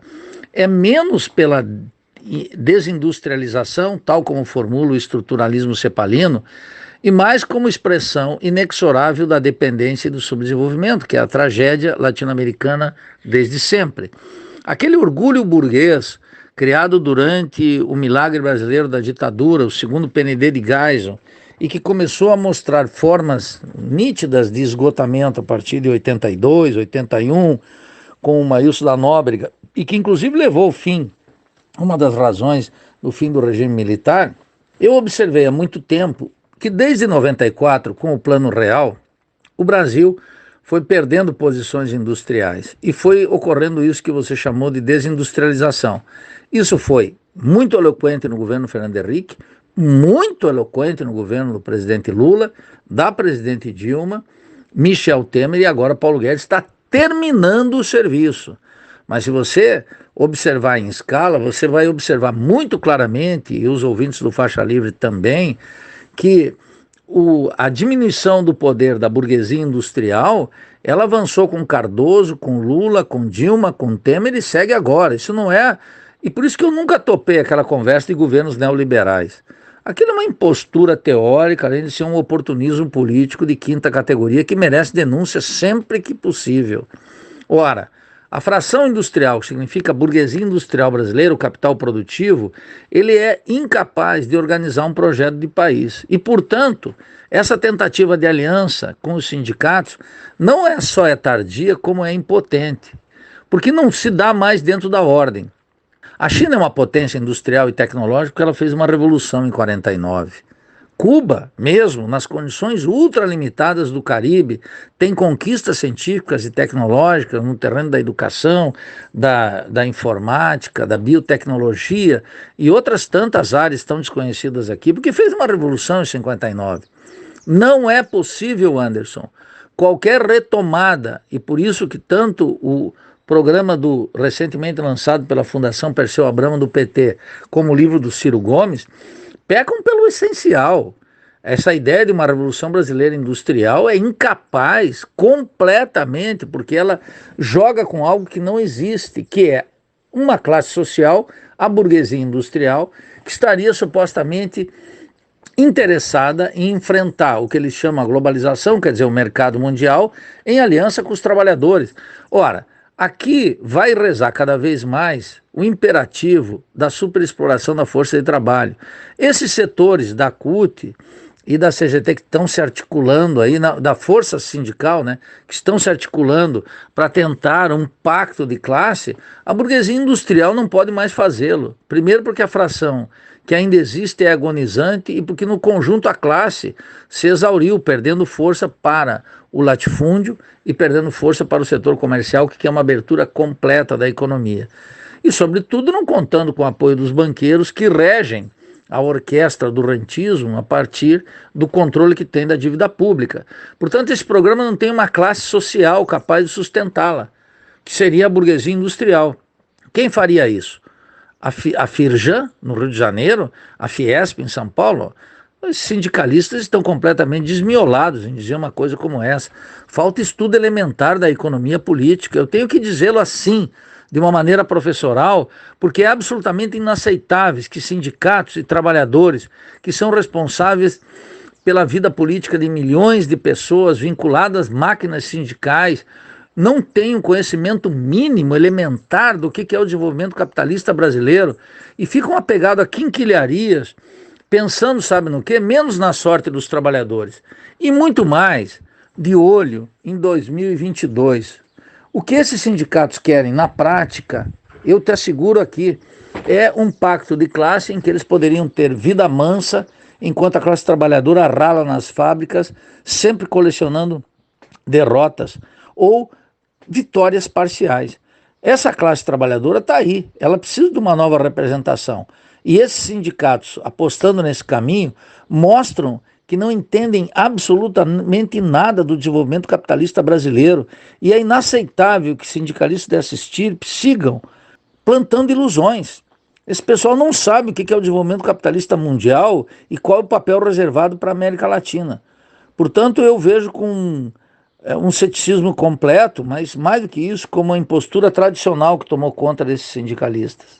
é menos pela desindustrialização, tal como formula o estruturalismo cepalino, e mais como expressão inexorável da dependência e do subdesenvolvimento, que é a tragédia latino-americana desde sempre. Aquele orgulho burguês criado durante o milagre brasileiro da ditadura, o segundo PND de Geisel, e que começou a mostrar formas nítidas de esgotamento a partir de 82, 81, com o Maílson da Nóbrega e que inclusive levou ao fim, uma das razões do fim do regime militar, eu observei há muito tempo que desde 94, com o Plano Real, o Brasil foi perdendo posições industriais e foi ocorrendo isso que você chamou de desindustrialização. Isso foi muito eloquente no governo Fernando Henrique, muito eloquente no governo do presidente Lula, da presidente Dilma, Michel Temer, e agora Paulo Guedes está terminando o serviço. Mas se você observar em escala, você vai observar muito claramente, e os ouvintes do Faixa Livre também, que a diminuição do poder da burguesia industrial, ela avançou com Cardoso, com Lula, com Dilma, com Temer e segue agora. Isso não é... E por isso que eu nunca topei aquela conversa de governos neoliberais. Aquilo é uma impostura teórica, além de ser um oportunismo político de quinta categoria que merece denúncia sempre que possível. Ora, a fração industrial, que significa a burguesia industrial brasileira, o capital produtivo, ele é incapaz de organizar um projeto de país. E, portanto, essa tentativa de aliança com os sindicatos não é só tardia, como é impotente. Porque não se dá mais dentro da ordem. A China é uma potência industrial e tecnológica porque ela fez uma revolução em 49. Cuba, mesmo nas condições ultralimitadas do Caribe, tem conquistas científicas e tecnológicas no terreno da educação, da informática, da biotecnologia e outras tantas áreas tão desconhecidas aqui, porque fez uma revolução em 59. Não é possível, Anderson, qualquer retomada, e por isso que tanto o programa recentemente lançado pela Fundação Perseu Abramo do PT, como o livro do Ciro Gomes, pecam pelo essencial. Essa ideia de uma revolução brasileira industrial é incapaz completamente, porque ela joga com algo que não existe, que é uma classe social, a burguesia industrial, que estaria supostamente interessada em enfrentar o que eles chamam a globalização, quer dizer, o mercado mundial, em aliança com os trabalhadores. Ora, aqui vai rezar cada vez mais o imperativo da superexploração da força de trabalho. Esses setores da CUT e da CGT que estão se articulando aí, da força sindical, né, que estão se articulando para tentar um pacto de classe, a burguesia industrial não pode mais fazê-lo. Primeiro porque a fração que ainda existe é agonizante e porque no conjunto a classe se exauriu, perdendo força para o latifúndio e perdendo força para o setor comercial, que quer uma abertura completa da economia. E, sobretudo, não contando com o apoio dos banqueiros que regem a orquestra do rentismo a partir do controle que tem da dívida pública. Portanto, esse programa não tem uma classe social capaz de sustentá-la, que seria a burguesia industrial. Quem faria isso? A Firjan, no Rio de Janeiro, a Fiesp, em São Paulo. Os sindicalistas estão completamente desmiolados em dizer uma coisa como essa. Falta estudo elementar da economia política. Eu tenho que dizê-lo assim, de uma maneira professoral, porque é absolutamente inaceitável que sindicatos e trabalhadores que são responsáveis pela vida política de milhões de pessoas vinculadas às máquinas sindicais não tenham conhecimento mínimo, elementar do que é o desenvolvimento capitalista brasileiro e ficam apegados a quinquilharias, pensando, sabe no quê? Menos na sorte dos trabalhadores e muito mais de olho em 2022. O que esses sindicatos querem na prática, eu te asseguro aqui, é um pacto de classe em que eles poderiam ter vida mansa, enquanto a classe trabalhadora rala nas fábricas, sempre colecionando derrotas ou vitórias parciais. Essa classe trabalhadora está aí, ela precisa de uma nova representação. E esses sindicatos, apostando nesse caminho, mostram que não entendem absolutamente nada do desenvolvimento capitalista brasileiro. E é inaceitável que sindicalistas dessa estirpe sigam plantando ilusões. Esse pessoal não sabe o que é o desenvolvimento capitalista mundial e qual é o papel reservado para a América Latina. Portanto, eu vejo com um ceticismo completo, mas mais do que isso, como uma impostura tradicional que tomou conta desses sindicalistas.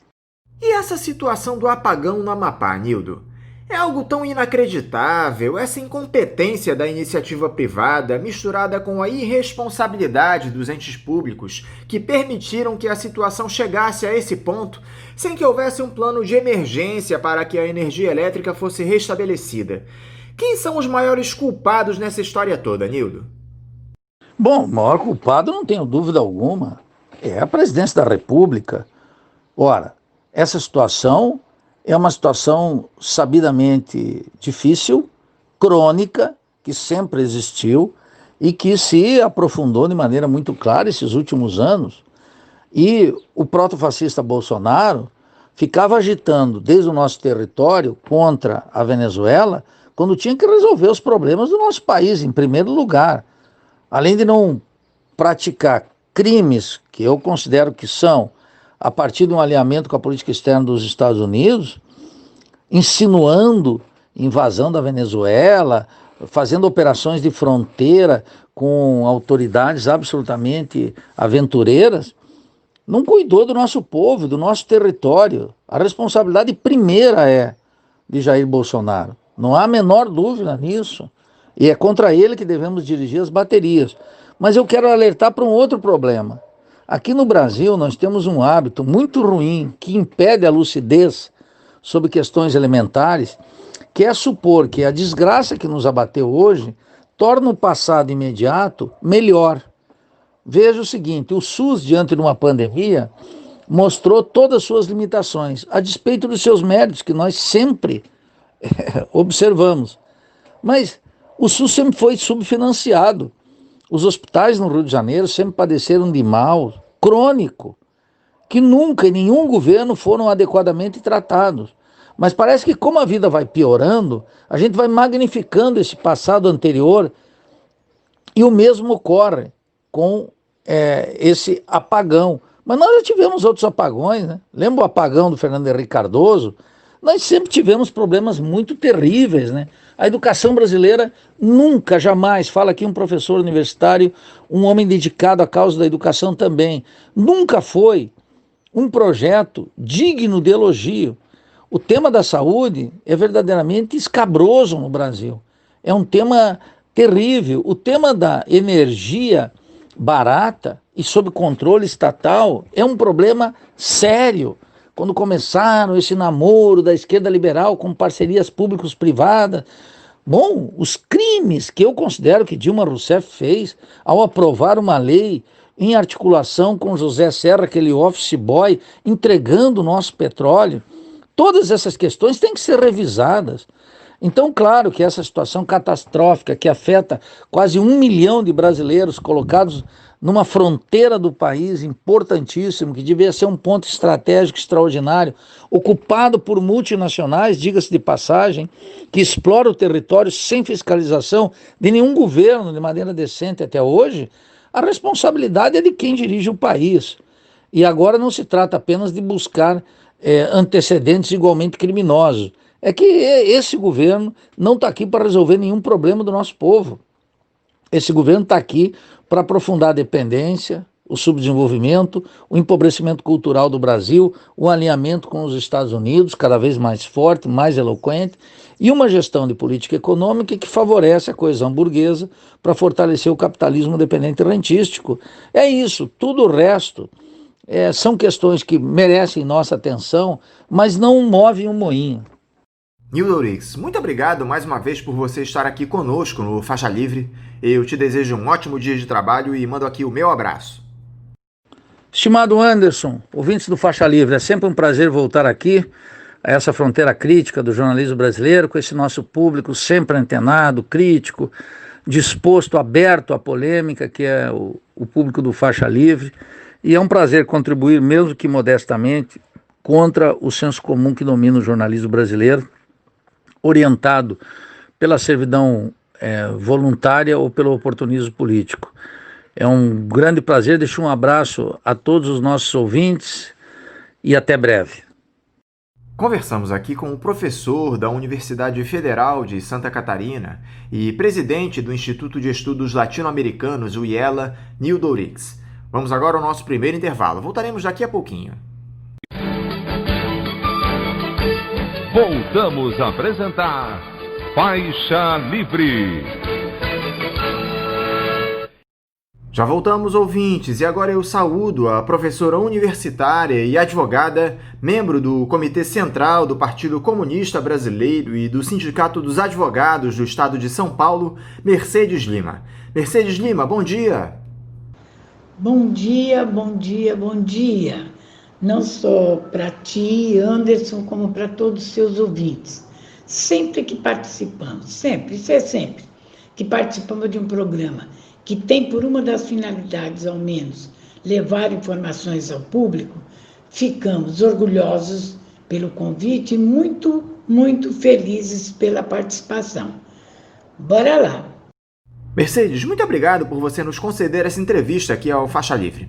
E essa situação do apagão no Amapá, Nildo? É algo tão inacreditável, essa incompetência da iniciativa privada misturada com a irresponsabilidade dos entes públicos que permitiram que a situação chegasse a esse ponto sem que houvesse um plano de emergência para que a energia elétrica fosse restabelecida. Quem são os maiores culpados nessa história toda, Nildo? Bom, o maior culpado, não tenho dúvida alguma, É a presidência da República. Ora, essa situação é uma situação sabidamente difícil, crônica, que sempre existiu e que se aprofundou de maneira muito clara esses últimos anos. E o protofascista Bolsonaro ficava agitando desde o nosso território contra a Venezuela, quando tinha que resolver os problemas do nosso país, em primeiro lugar. Além de não praticar crimes, que eu considero que são, a partir de um alinhamento com a política externa dos Estados Unidos, insinuando invasão da Venezuela, fazendo operações de fronteira com autoridades absolutamente aventureiras, não cuidou do nosso povo, do nosso território. A responsabilidade primeira é de Jair Bolsonaro. Não há a menor dúvida nisso. E é contra ele que devemos dirigir as baterias. Mas eu quero alertar para um outro problema. Aqui no Brasil nós temos um hábito muito ruim que impede a lucidez sobre questões elementares, que é supor que a desgraça que nos abateu hoje torna o passado imediato melhor. Veja o seguinte, o SUS, diante de uma pandemia, mostrou todas as suas limitações, a despeito dos seus méritos, que nós sempre observamos. Mas o SUS sempre foi subfinanciado. Os hospitais no Rio de Janeiro sempre padeceram de mal crônico, que nunca em nenhum governo foram adequadamente tratados. Mas parece que como a vida vai piorando, a gente vai magnificando esse passado anterior e o mesmo ocorre com esse apagão. Mas nós já tivemos outros apagões, né? Lembra o apagão do Fernando Henrique Cardoso? Nós sempre tivemos problemas muito terríveis, né? A educação brasileira nunca, jamais, fala aqui um professor universitário, um homem dedicado à causa da educação também, nunca foi um projeto digno de elogio. O tema da saúde é verdadeiramente escabroso no Brasil. É um tema terrível. O tema da energia barata e sob controle estatal é um problema sério. Quando começaram esse namoro da esquerda liberal com parcerias públicos-privadas, bom, os crimes que eu considero que Dilma Rousseff fez ao aprovar uma lei em articulação com José Serra, aquele office boy, entregando o nosso petróleo, todas essas questões têm que ser revisadas. Então, claro que essa situação catastrófica que afeta quase 1 milhão de brasileiros colocados numa fronteira do país importantíssimo, que devia ser um ponto estratégico extraordinário, ocupado por multinacionais, diga-se de passagem, que exploram o território sem fiscalização de nenhum governo de maneira decente até hoje, a responsabilidade é de quem dirige o país. E agora não se trata apenas de buscar antecedentes igualmente criminosos. É que esse governo não está aqui para resolver nenhum problema do nosso povo. Esse governo está aqui para aprofundar a dependência, o subdesenvolvimento, o empobrecimento cultural do Brasil, o alinhamento com os Estados Unidos, cada vez mais forte, mais eloquente, e uma gestão de política econômica que favorece a coesão burguesa para fortalecer o capitalismo dependente e rentístico. É isso, tudo o resto são questões que merecem nossa atenção, mas não movem um moinho. Nildo Ourix, muito obrigado mais uma vez por você estar aqui conosco no Faixa Livre. Eu te desejo um ótimo dia de trabalho e mando aqui o meu abraço. Estimado Anderson, ouvintes do Faixa Livre, é sempre um prazer voltar aqui a essa fronteira crítica do jornalismo brasileiro, com esse nosso público sempre antenado, crítico, disposto, aberto à polêmica, que é o público do Faixa Livre. E é um prazer contribuir, mesmo que modestamente, contra o senso comum que domina o jornalismo brasileiro, orientado pela servidão voluntária ou pelo oportunismo político. É um grande prazer, deixo um abraço a todos os nossos ouvintes e até breve. Conversamos aqui com o professor da Universidade Federal de Santa Catarina e presidente do Instituto de Estudos Latino-Americanos, o IELA, Nildo Ourix. Vamos agora ao nosso primeiro intervalo. Voltaremos daqui a pouquinho. Voltamos a apresentar Faixa Livre. Já voltamos, ouvintes, e agora eu saúdo a professora universitária e advogada, membro do Comitê Central do Partido Comunista Brasileiro e do Sindicato dos Advogados do Estado de São Paulo, Mercedes Lima. Mercedes Lima, bom dia. Bom dia, bom dia, bom dia. Não só para ti, Anderson, como para todos os seus ouvintes. Sempre que participamos, sempre, isso é sempre, que participamos de um programa que tem por uma das finalidades, ao menos, levar informações ao público, ficamos orgulhosos pelo convite e muito, muito felizes pela participação. Bora lá! Mercedes, muito obrigado por você nos conceder essa entrevista aqui ao Faixa Livre.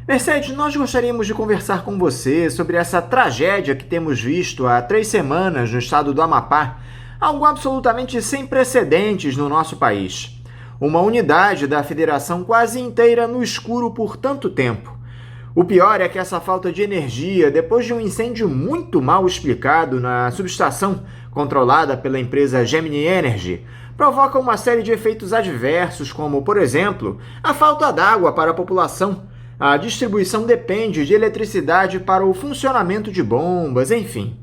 Mercedes, nós gostaríamos de conversar com você sobre essa tragédia que temos visto há 3 semanas no estado do Amapá, algo absolutamente sem precedentes no nosso país. Uma unidade da federação quase inteira no escuro por tanto tempo. O pior é que essa falta de energia, depois de um incêndio muito mal explicado na subestação controlada pela empresa Gemini Energy, provoca uma série de efeitos adversos, como, por exemplo, a falta d'água para a população. A distribuição depende de eletricidade para o funcionamento de bombas, enfim.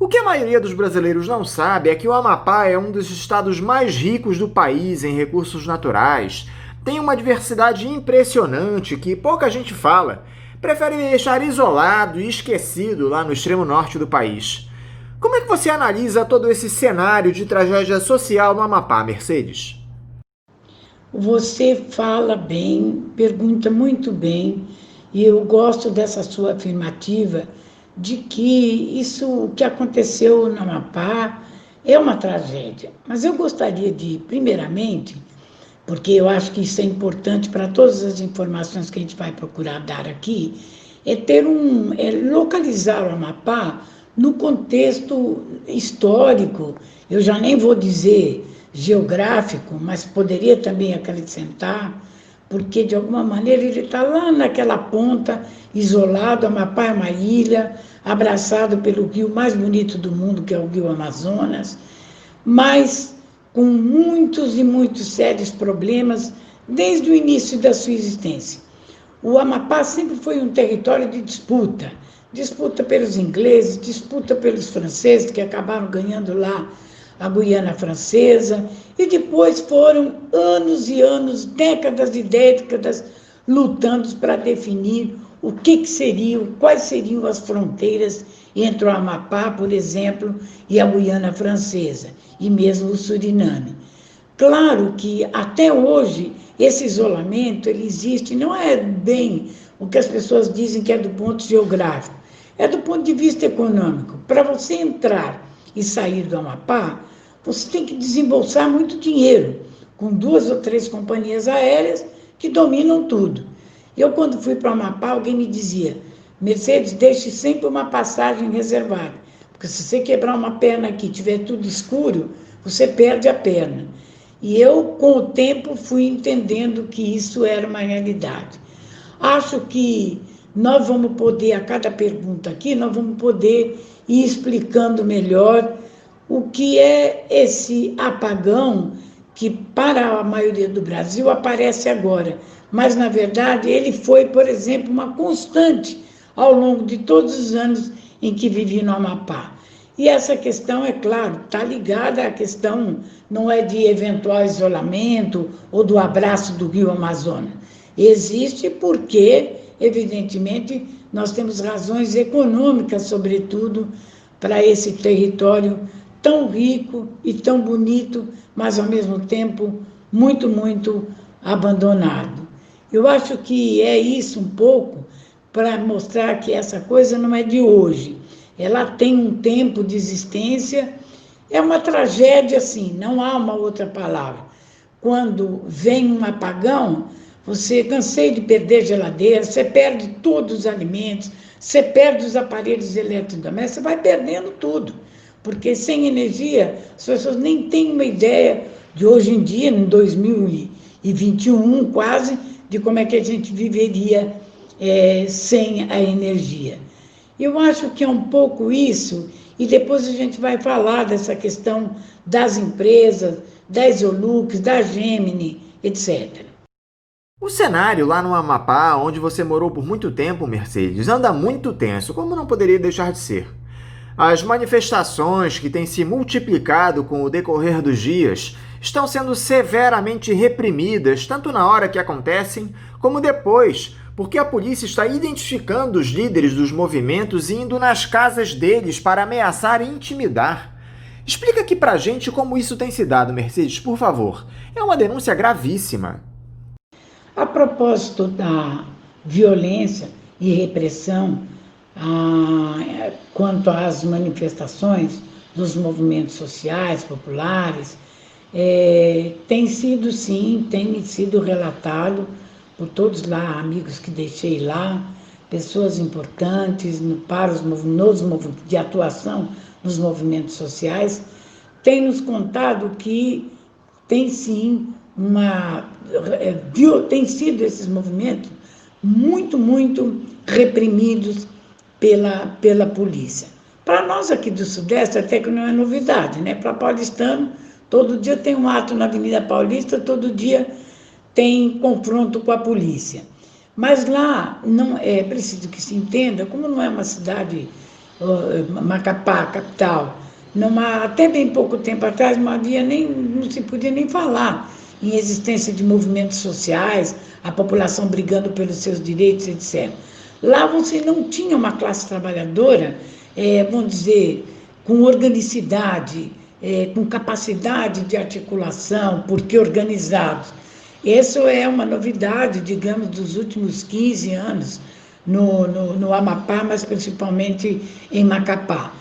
O que a maioria dos brasileiros não sabe é que o Amapá é um dos estados mais ricos do país em recursos naturais. Tem uma diversidade impressionante que pouca gente fala. Prefere deixar isolado e esquecido lá no extremo norte do país. Como é que você analisa todo esse cenário de tragédia social no Amapá, Mercedes? Você fala bem, pergunta muito bem, e eu gosto dessa sua afirmativa de que isso que aconteceu no Amapá é uma tragédia. Mas eu gostaria de, primeiramente, porque eu acho que isso é importante para todas as informações que a gente vai procurar dar aqui, é localizar o Amapá no contexto histórico, eu já nem vou dizer geográfico, mas poderia também acrescentar, porque de alguma maneira ele está lá naquela ponta, isolado. Amapá é uma ilha, abraçado pelo rio mais bonito do mundo, que é o Rio Amazonas, mas com muitos e muitos sérios problemas desde o início da sua existência. O Amapá sempre foi um território de disputa pelos ingleses, disputa pelos franceses, que acabaram ganhando lá a Guiana Francesa, e depois foram anos e anos, décadas e décadas, lutando para definir o que seriam, quais seriam as fronteiras entre o Amapá, por exemplo, e a Guiana Francesa, e mesmo o Suriname. Claro que até hoje esse isolamento ele existe, não é bem o que as pessoas dizem que é do ponto geográfico, é do ponto de vista econômico. Para você entrar e sair do Amapá, você tem que desembolsar muito dinheiro, com 2 ou 3 companhias aéreas que dominam tudo. Eu, quando fui para o Amapá, alguém me dizia: Mercedes, deixe sempre uma passagem reservada, porque se você quebrar uma perna aqui e tiver tudo escuro, você perde a perna. E eu, com o tempo, fui entendendo que isso era uma realidade. Acho que nós vamos poder, a cada pergunta aqui, nós vamos poder ir explicando melhor o que é esse apagão que, para a maioria do Brasil, aparece agora. Mas, na verdade, ele foi, por exemplo, uma constante ao longo de todos os anos em que vivi no Amapá. E essa questão, é claro, está ligada à questão, não é de eventual isolamento ou do abraço do Rio Amazonas. Existe porque, evidentemente, nós temos razões econômicas, sobretudo, para esse território tão rico e tão bonito, mas, ao mesmo tempo, muito, muito abandonado. Eu acho que é isso um pouco para mostrar que essa coisa não é de hoje. Ela tem um tempo de existência, é uma tragédia, assim, não há uma outra palavra. Quando vem um apagão, você cansei de perder geladeira, você perde todos os alimentos, você perde os aparelhos eletrodomésticos, você vai perdendo tudo, porque sem energia as pessoas nem têm uma ideia de hoje em dia, em 2021 quase, de como é que a gente viveria sem a energia. Eu acho que é um pouco isso, e depois a gente vai falar dessa questão das empresas, da Isolux, da Gemini, etc. O cenário lá no Amapá, onde você morou por muito tempo, Mercedes, anda muito tenso, como não poderia deixar de ser. As manifestações que têm se multiplicado com o decorrer dos dias estão sendo severamente reprimidas, tanto na hora que acontecem, como depois, porque a polícia está identificando os líderes dos movimentos e indo nas casas deles para ameaçar e intimidar. Explica aqui pra gente como isso tem se dado, Mercedes, por favor. É uma denúncia gravíssima. A propósito da violência e repressão quanto às manifestações dos movimentos sociais, populares, tem sido relatado por todos lá, amigos que deixei lá, pessoas importantes de atuação nos movimentos sociais, tem nos contado que tem sim tem sido esses movimentos muito, muito reprimidos pela polícia. Para nós aqui do Sudeste, até que não é novidade, né? Para paulistano, todo dia tem um ato na Avenida Paulista, todo dia tem confronto com a polícia. Mas lá não é preciso que se entenda, como não é uma cidade, Macapá, capital, até bem pouco tempo atrás não se podia nem falar em existência de movimentos sociais, a população brigando pelos seus direitos, etc. Lá você não tinha uma classe trabalhadora, vamos dizer, com organicidade, com capacidade de articulação, porque organizados. Isso é uma novidade, digamos, dos últimos 15 anos no Amapá, mas principalmente em Macapá.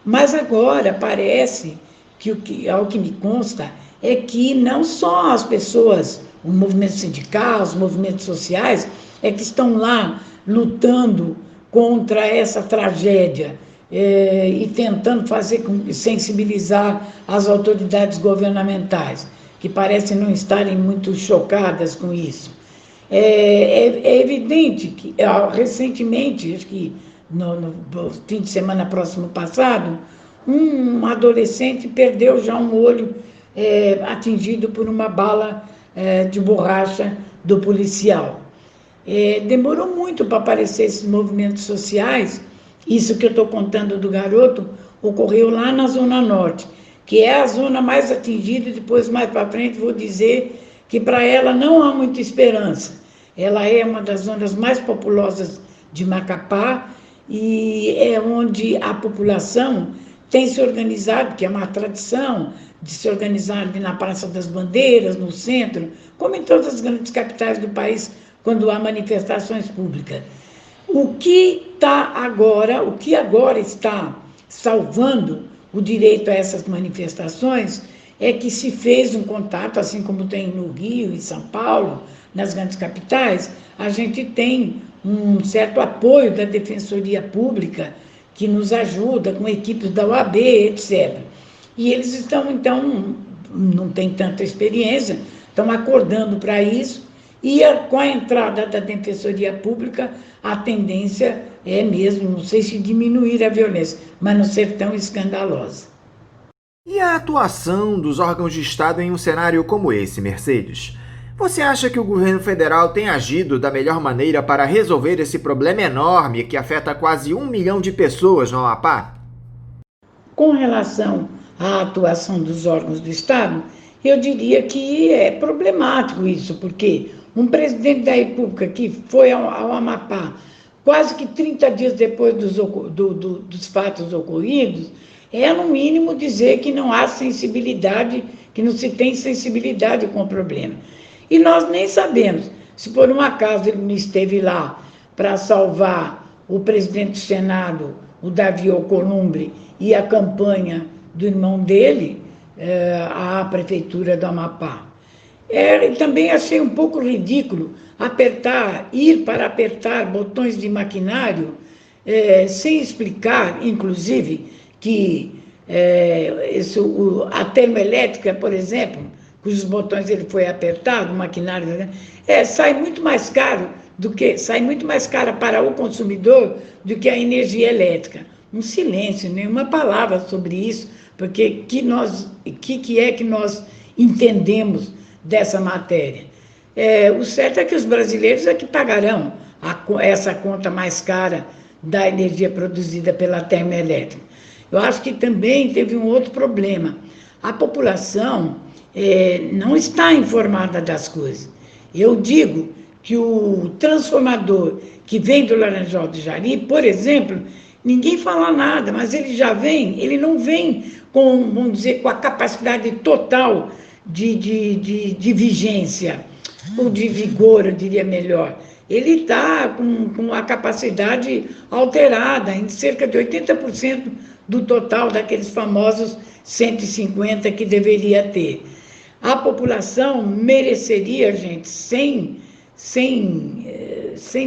Mas agora parece que, ao que me consta, é que não só as pessoas, o movimento sindical, os movimentos sociais, que estão lá lutando contra essa tragédia e tentando sensibilizar as autoridades governamentais, que parecem não estarem muito chocadas com isso. É evidente que, recentemente, acho que no fim de semana próximo passado, um adolescente perdeu já um olho atingido por uma bala de borracha do policial. Demorou muito para aparecer esses movimentos sociais. Isso que eu estou contando do garoto ocorreu lá na Zona Norte, que é a zona mais atingida, e depois mais para frente vou dizer que para ela não há muita esperança. Ela é uma das zonas mais populosas de Macapá e é onde a população tem se organizado, que é uma tradição de se organizar ali na Praça das Bandeiras, no centro, como em todas as grandes capitais do país, quando há manifestações públicas. O que agora está salvando o direito a essas manifestações é que se fez um contato, assim como tem no Rio e São Paulo, nas grandes capitais, a gente tem um certo apoio da Defensoria Pública, que nos ajuda com equipes da OAB, etc. E eles estão, então, não têm tanta experiência, estão acordando para isso, e com a entrada da Defensoria Pública, a tendência é mesmo, não sei se diminuir a violência, mas não ser tão escandalosa. E a atuação dos órgãos de Estado em um cenário como esse, Mercedes? Você acha que o governo federal tem agido da melhor maneira para resolver esse problema enorme que afeta quase 1 milhão de pessoas no Amapá? Com relação à atuação dos órgãos do Estado, eu diria que é problemático isso, porque um presidente da República que foi ao Amapá quase que 30 dias depois dos fatos ocorridos, no mínimo dizer que não há sensibilidade, que não se tem sensibilidade com o problema. E nós nem sabemos se por um acaso ele não esteve lá para salvar o presidente do Senado, o Davi Alcolumbre, e a campanha do irmão dele, à prefeitura do Amapá. Também achei um pouco ridículo ir para apertar botões de maquinário, sem explicar, inclusive, que a termoelétrica, por exemplo, cujos botões ele foi apertado, o maquinário, sai muito mais cara para o consumidor do que a energia elétrica. Um silêncio, nenhuma palavra sobre isso, porque que é que nós entendemos dessa matéria? O certo é que os brasileiros é que pagarão essa conta mais cara da energia produzida pela termoelétrica. Eu acho que também teve um outro problema. A população não está informada das coisas. Eu digo que o transformador que vem do Laranjal do Jari, por exemplo, ninguém fala nada, mas ele não vem com, vamos dizer, com a capacidade total de vigência, ou de vigor, eu diria melhor. Ele está com a capacidade alterada, em cerca de 80% do total daqueles famosos 150 que deveria ter. A população mereceria, gente, sem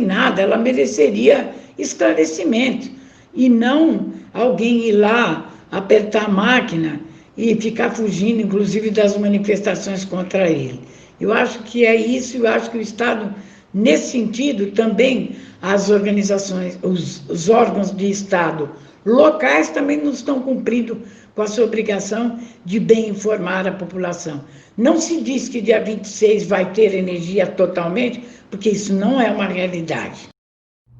nada, ela mereceria esclarecimento, e não alguém ir lá, apertar a máquina e ficar fugindo, inclusive, das manifestações contra ele. Eu acho que é isso, eu acho que o Estado, nesse sentido, também as organizações, os órgãos de Estado locais também não estão cumprindo com a sua obrigação de bem informar a população. Não se diz que dia 26 vai ter energia totalmente, porque isso não é uma realidade.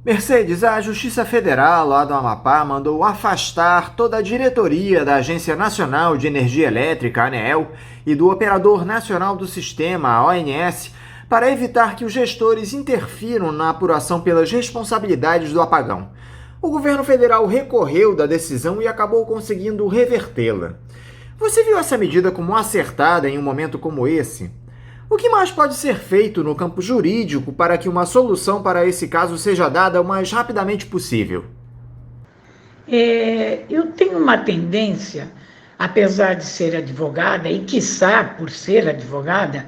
Mercedes, a Justiça Federal lá do Amapá mandou afastar toda a diretoria da Agência Nacional de Energia Elétrica, ANEEL, e do Operador Nacional do Sistema, a ONS, para evitar que os gestores interfiram na apuração pelas responsabilidades do apagão. O governo federal recorreu da decisão e acabou conseguindo revertê-la. Você viu essa medida como acertada em um momento como esse? O que mais pode ser feito no campo jurídico para que uma solução para esse caso seja dada o mais rapidamente possível? Eu tenho uma tendência, apesar de ser advogada, e quiçá por ser advogada,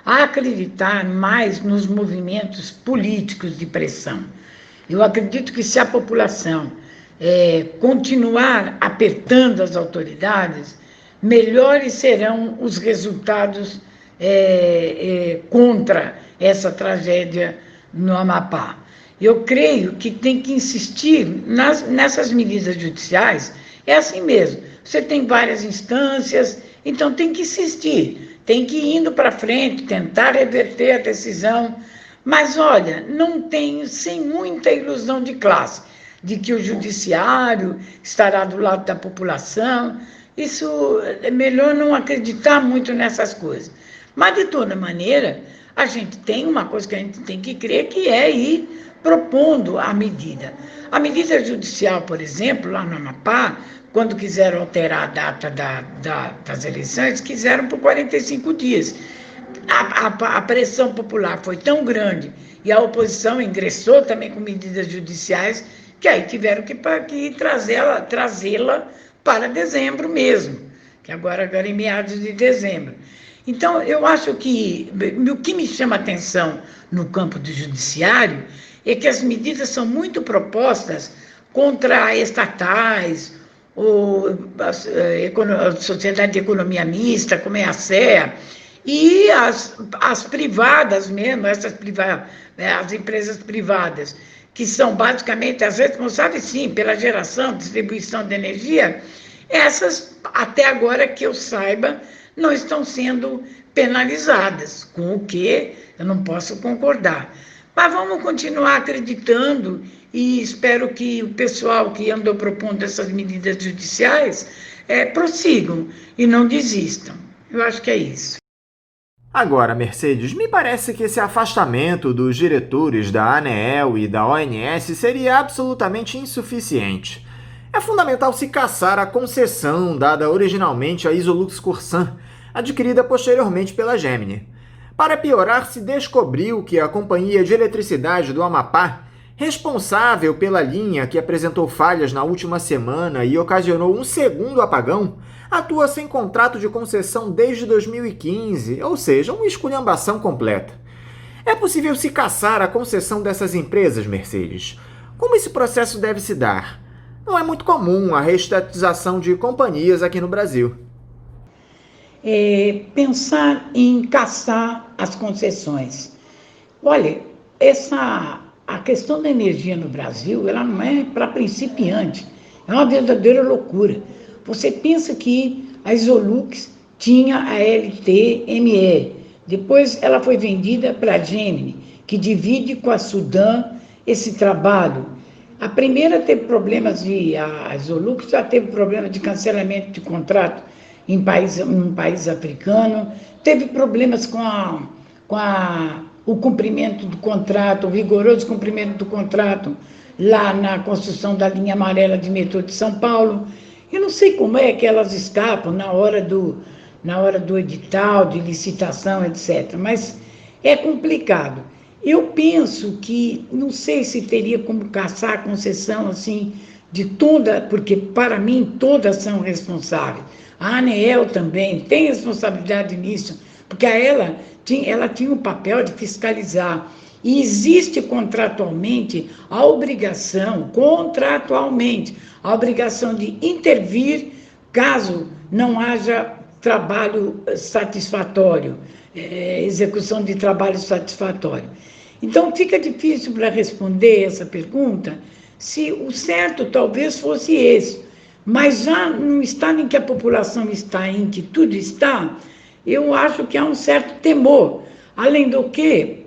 a acreditar mais nos movimentos políticos de pressão. Eu acredito que se a população continuar apertando as autoridades, melhores serão os resultados contra essa tragédia no Amapá. Eu creio que tem que insistir nessas medidas judiciais, é assim mesmo. Você tem várias instâncias, então tem que insistir, tem que ir indo para frente, tentar reverter a decisão. Mas, olha, não tenho, sem muita ilusão de classe, de que o judiciário estará do lado da população. Isso é melhor não acreditar muito nessas coisas. Mas, de toda maneira, a gente tem uma coisa que a gente tem que crer, que é ir propondo a medida. A medida judicial, por exemplo, lá no Amapá, quando quiseram alterar a data das eleições, quiseram por 45 dias. A pressão popular foi tão grande e a oposição ingressou também com medidas judiciais, que aí tiveram que trazê-la para dezembro mesmo, que agora em meados de dezembro. Então, eu acho que o que me chama a atenção no campo do judiciário é que as medidas são muito propostas contra estatais, ou a Sociedade de Economia Mista, como é a SEA, e as privadas mesmo, as empresas privadas, que são basicamente as responsáveis, sim, pela geração, distribuição de energia, essas, até agora que eu saiba, não estão sendo penalizadas, com o que eu não posso concordar. Mas vamos continuar acreditando e espero que o pessoal que andou propondo essas medidas judiciais prossigam e não desistam. Eu acho que é isso. Agora, Mercedes, me parece que esse afastamento dos diretores da ANEEL e da ONS seria absolutamente insuficiente. É fundamental se cassar a concessão dada originalmente à Isolux Corsan, adquirida posteriormente pela Gemini. Para piorar, se descobriu que a Companhia de Eletricidade do Amapá, responsável pela linha que apresentou falhas na última semana e ocasionou um segundo apagão, atua sem contrato de concessão desde 2015, ou seja, uma esculhambação completa. É possível se cassar a concessão dessas empresas, Mercedes? Como esse processo deve se dar? Não é muito comum a reestatização de companhias aqui no Brasil. Pensar em cassar as concessões. Olha, a questão da energia no Brasil, ela não é para principiante, é uma verdadeira loucura. Você pensa que a Isolux tinha a LTME, depois ela foi vendida para a Gemini, que divide com a Sudam esse trabalho. A primeira teve problemas a Isolux já teve problema de cancelamento de contrato um país africano, teve problemas o cumprimento do contrato, o rigoroso cumprimento do contrato lá na construção da linha amarela de metrô de São Paulo. Eu não sei como é que elas escapam na hora do edital, de licitação, etc. Mas é complicado. Eu penso que, não sei se teria como caçar a concessão assim, de toda, porque para mim todas são responsáveis. A ANEEL também tem responsabilidade nisso, porque ela tinha o papel de fiscalizar. E existe contratualmente a obrigação de intervir caso não haja trabalho satisfatório, execução de trabalho satisfatório. Então, fica difícil para responder essa pergunta, se o certo talvez fosse esse, mas já no estado em que a população está, em que tudo está, eu acho que há um certo temor. Além do que,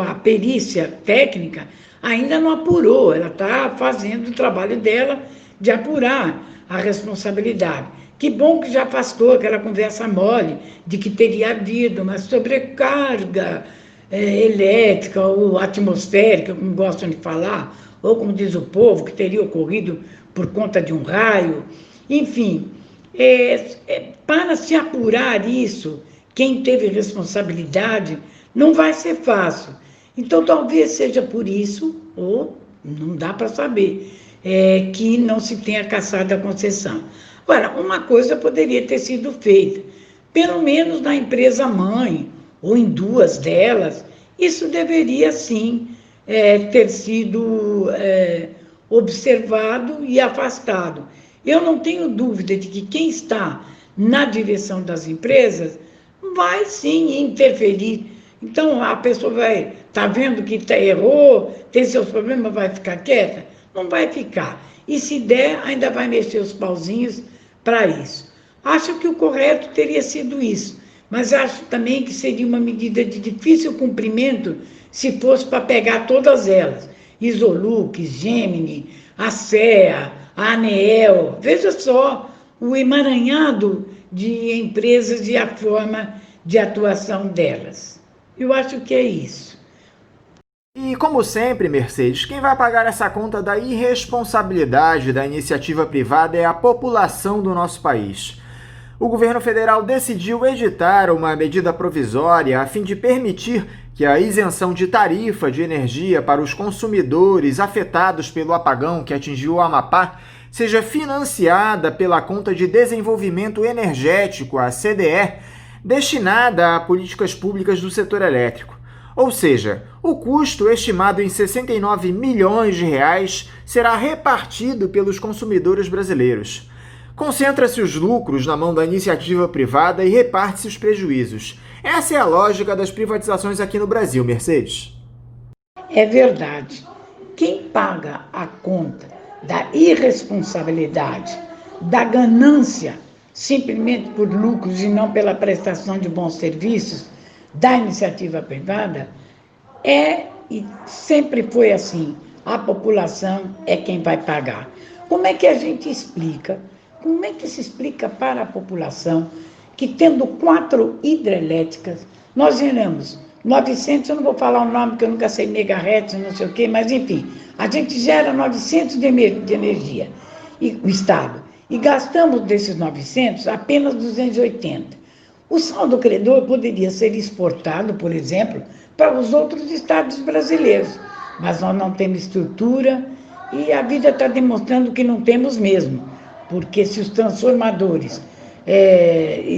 a perícia técnica ainda não apurou, ela está fazendo o trabalho dela de apurar a responsabilidade. Que bom que já afastou aquela conversa mole de que teria havido uma sobrecarga elétrica ou atmosférica, como gostam de falar, ou como diz o povo, que teria ocorrido por conta de um raio. Enfim, para se apurar isso, quem teve responsabilidade, não vai ser fácil. Então, talvez seja por isso, ou não dá para saber, que não se tenha cassado a concessão. Agora, uma coisa poderia ter sido feita, pelo menos na empresa mãe, ou em duas delas, isso deveria, sim, ter sido observado e afastado. Eu não tenho dúvida de que quem está na direção das empresas vai, sim, interferir. Então, a pessoa vai, está vendo que errou, tem seus problemas, vai ficar quieta? Não vai ficar. E se der, ainda vai mexer os pauzinhos para isso. Acho que o correto teria sido isso, mas acho também que seria uma medida de difícil cumprimento se fosse para pegar todas elas. Isolux, Gemini, a CEA, a ANEEL, veja só o emaranhado de empresas e a forma de atuação delas. Eu acho que é isso. E, como sempre, Mercedes, quem vai pagar essa conta da irresponsabilidade da iniciativa privada é a população do nosso país. O governo federal decidiu editar uma medida provisória a fim de permitir que a isenção de tarifa de energia para os consumidores afetados pelo apagão que atingiu o Amapá seja financiada pela Conta de Desenvolvimento Energético, a CDE, destinada a políticas públicas do setor elétrico. Ou seja, o custo, estimado em 69 milhões de reais, será repartido pelos consumidores brasileiros. Concentra-se os lucros na mão da iniciativa privada e reparte-se os prejuízos. Essa é a lógica das privatizações aqui no Brasil, Mercedes. É verdade. Quem paga a conta da irresponsabilidade, da ganância, simplesmente por lucros e não pela prestação de bons serviços da iniciativa privada, e sempre foi assim, a população é quem vai pagar. Como é que a gente explica? Como é que se explica para a população que, tendo 4 hidrelétricas, nós geramos 900, eu não vou falar o nome, porque eu nunca sei megahertz, não sei o quê, mas enfim, a gente gera 900 de energia, o Estado, e gastamos desses 900 apenas 280. O saldo credor poderia ser exportado, por exemplo, para os outros estados brasileiros, mas nós não temos estrutura e a vida está demonstrando que não temos mesmo, porque se os transformadores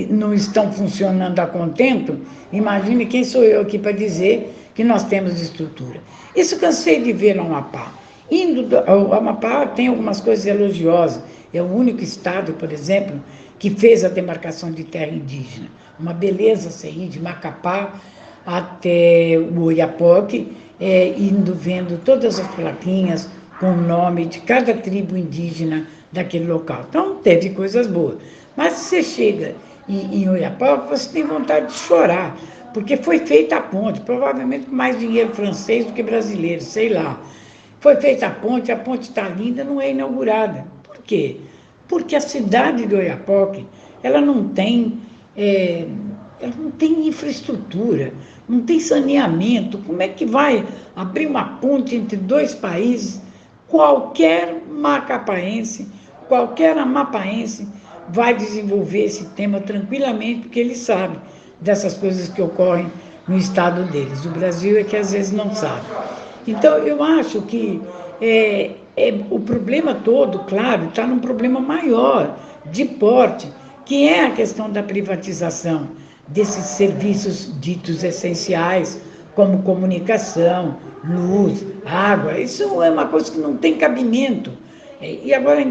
não estão funcionando a contento, imagine quem sou eu aqui para dizer que nós temos estrutura. Isso cansei de ver no Amapá. O Amapá tem algumas coisas elogiosas, é o único estado, por exemplo, que fez a demarcação de terra indígena. Uma beleza assim, de Macapá até o Oiapoque, indo vendo todas as plaquinhas com o nome de cada tribo indígena daquele local. Então, teve coisas boas. Mas se você chega em Oiapoque, você tem vontade de chorar, porque foi feita a ponte, provavelmente com mais dinheiro francês do que brasileiro, sei lá. Foi feita a ponte está linda, não é inaugurada. Por quê? porque a cidade de Oiapoque, ela não tem infraestrutura, não tem saneamento. Como é que vai abrir uma ponte entre dois países? Qualquer macapaense, qualquer amapaense vai desenvolver esse tema tranquilamente, porque ele sabe dessas coisas que ocorrem no estado deles. O Brasil é que às vezes não sabe. Então, eu acho que o problema todo, claro, está num problema maior, de porte, que é a questão da privatização desses serviços ditos essenciais, como comunicação, luz, água. Isso é uma coisa que não tem cabimento. E agora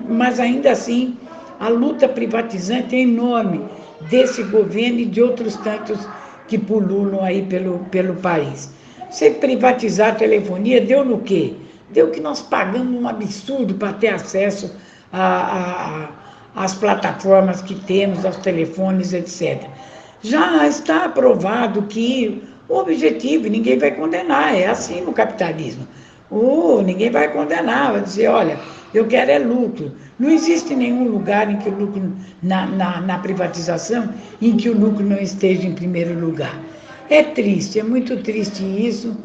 mas ainda assim, a luta privatizante é enorme desse governo e de outros tantos que pululam aí pelo país. Você privatizar a telefonia, deu no quê? Deu que nós pagamos um absurdo para ter acesso às plataformas que temos, aos telefones, etc. Já está aprovado que o objetivo, ninguém vai condenar, é assim no capitalismo. Ninguém vai condenar, vai dizer, olha, eu quero é lucro. Não existe nenhum lugar em que o lucro, na privatização, em que o lucro não esteja em primeiro lugar. É triste, é muito triste isso.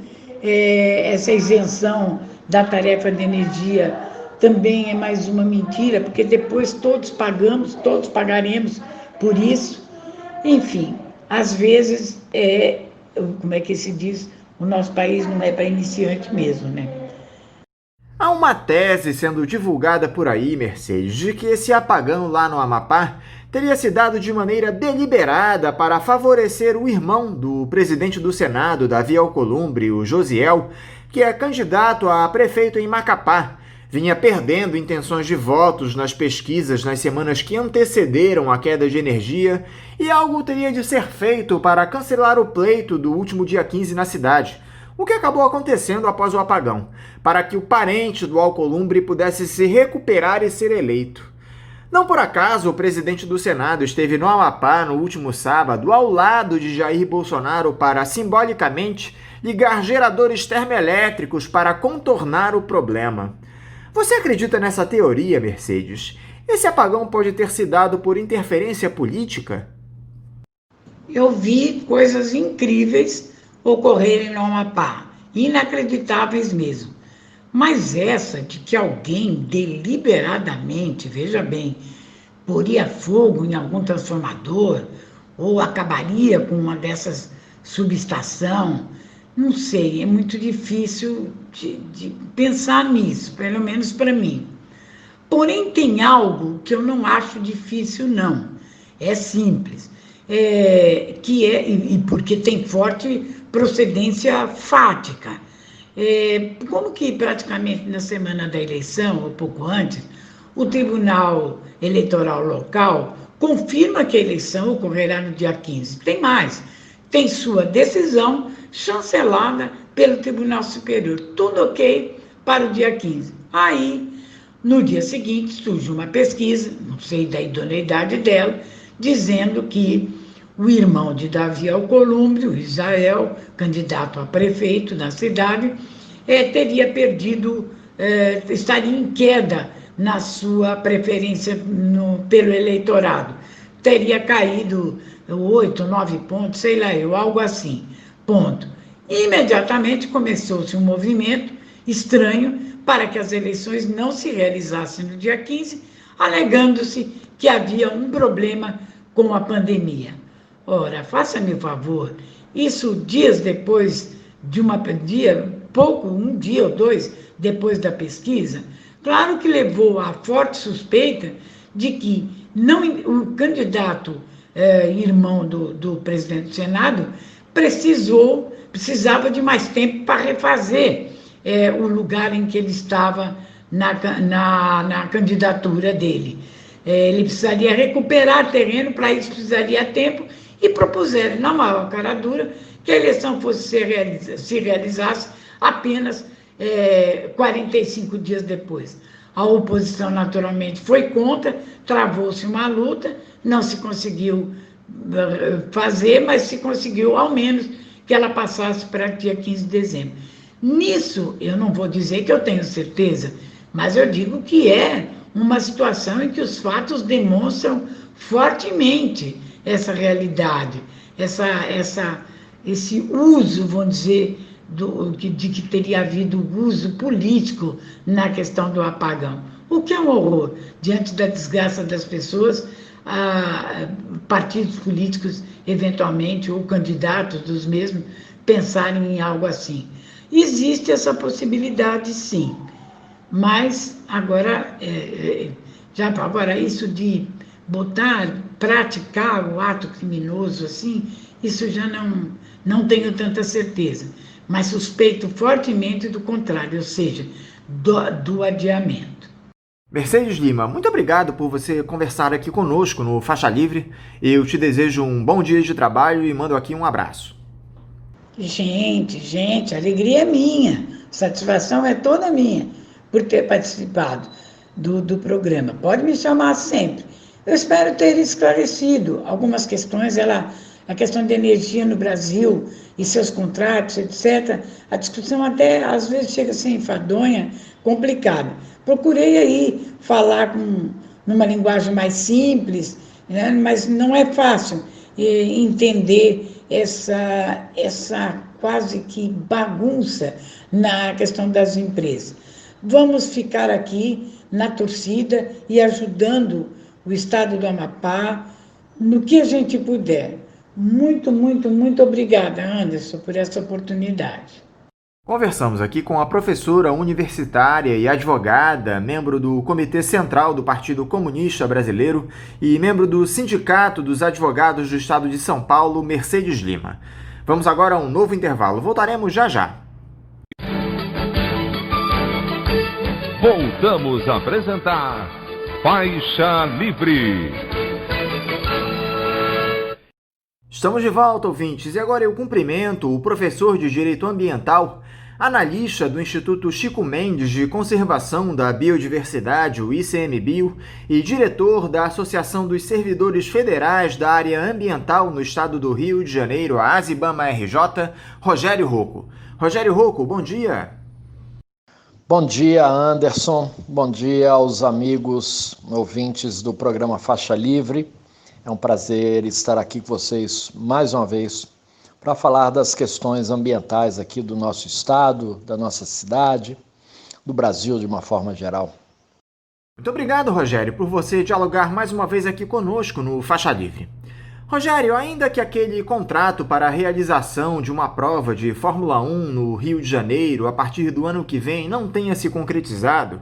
Essa isenção da tarefa de energia também é mais uma mentira, porque depois todos pagaremos por isso. Enfim, às vezes, como é que se diz, o nosso país não é para iniciante mesmo, né? Há uma tese sendo divulgada por aí, Mercedes, de que esse apagão lá no Amapá teria se dado de maneira deliberada para favorecer o irmão do presidente do Senado, Davi Alcolumbre, o Josiel, que é candidato a prefeito em Macapá. Vinha perdendo intenções de votos nas pesquisas nas semanas que antecederam a queda de energia e algo teria de ser feito para cancelar o pleito do último dia 15 na cidade. O que acabou acontecendo após o apagão, para que o parente do Alcolumbre pudesse se recuperar e ser eleito. Não por acaso o presidente do Senado esteve no Amapá no último sábado, ao lado de Jair Bolsonaro, para, simbolicamente, ligar geradores termoelétricos para contornar o problema. Você acredita nessa teoria, Mercedes? Esse apagão pode ter se dado por interferência política? Eu vi coisas incríveis ocorrerem no Amapá, inacreditáveis mesmo. Mas essa de que alguém deliberadamente, veja bem, poria fogo em algum transformador ou acabaria com uma dessas subestação, não sei, é muito difícil de pensar nisso, pelo menos para mim. Porém, tem algo que eu não acho difícil, não. É simples. E porque tem forte procedência fática. Como que praticamente na semana da eleição, ou pouco antes, o Tribunal Eleitoral Local confirma que a eleição ocorrerá no dia 15. Tem mais, tem sua decisão chancelada pelo Tribunal Superior. Tudo ok para o dia 15. Aí, no dia seguinte, surge uma pesquisa, não sei da idoneidade dela, dizendo que o irmão de Davi Alcolumbre, o Israel, candidato a prefeito na cidade, teria perdido, estaria em queda na sua preferência pelo eleitorado. Teria caído 8, 9 pontos, sei lá eu, algo assim. Ponto. Imediatamente começou-se um movimento estranho para que as eleições não se realizassem no dia 15, alegando-se que havia um problema com a pandemia. Ora, faça-me o favor, isso dias depois de um dia ou dois depois da pesquisa, claro que levou à forte suspeita de que o candidato irmão do presidente do Senado precisava de mais tempo para refazer o lugar em que ele estava na candidatura dele. Ele precisaria recuperar terreno, para isso precisaria tempo, e propuseram, na maior cara dura, que a eleição se realizasse apenas 45 dias depois. A oposição, naturalmente, foi contra, travou-se uma luta, não se conseguiu fazer, mas se conseguiu, ao menos, que ela passasse para dia 15 de dezembro. Nisso, eu não vou dizer que eu tenho certeza, mas eu digo que é uma situação em que os fatos demonstram fortemente essa realidade, esse uso, vamos dizer, de que teria havido uso político na questão do apagão. O que é um horror. Diante da desgraça das pessoas, partidos políticos, eventualmente, ou candidatos dos mesmos, pensarem em algo assim. Existe essa possibilidade, sim. Mas, agora, agora isso de praticar o ato criminoso, assim, isso já não tenho tanta certeza. Mas suspeito fortemente do contrário, ou seja, do adiamento. Mercedes Lima, muito obrigado por você conversar aqui conosco no Faixa Livre. Eu te desejo um bom dia de trabalho e mando aqui um abraço. Gente, a alegria é minha, satisfação é toda minha por ter participado do programa. Pode me chamar sempre. Eu espero ter esclarecido algumas questões, a questão de energia no Brasil e seus contratos, etc. A discussão até, às vezes, chega a ser enfadonha, complicada. Procurei aí falar numa linguagem mais simples, né? Mas não é fácil entender essa quase que bagunça na questão das empresas. Vamos ficar aqui na torcida e ajudando o Estado do Amapá no que a gente puder. Muito, muito, muito obrigada, Anderson, por essa oportunidade. Conversamos aqui com a professora universitária e advogada, membro do Comitê Central do Partido Comunista Brasileiro e membro do Sindicato dos Advogados do Estado de São Paulo, Mercedes Lima. Vamos agora a um novo intervalo. Voltaremos já já. Voltamos a apresentar Faixa Livre. Estamos de volta, ouvintes, e agora eu cumprimento o professor de Direito Ambiental, analista do Instituto Chico Mendes de Conservação da Biodiversidade, o ICMBio, e diretor da Associação dos Servidores Federais da Área Ambiental no Estado do Rio de Janeiro, a ASIBAMA-RJ, Rogério Rocco. Rogério Rocco, bom dia. Bom dia, Anderson. Bom dia aos amigos ouvintes do programa Faixa Livre. É um prazer estar aqui com vocês mais uma vez para falar das questões ambientais aqui do nosso estado, da nossa cidade, do Brasil de uma forma geral. Muito obrigado, Rogério, por você dialogar mais uma vez aqui conosco no Faixa Livre. Rogério, ainda que aquele contrato para a realização de uma prova de Fórmula 1 no Rio de Janeiro a partir do ano que vem não tenha se concretizado,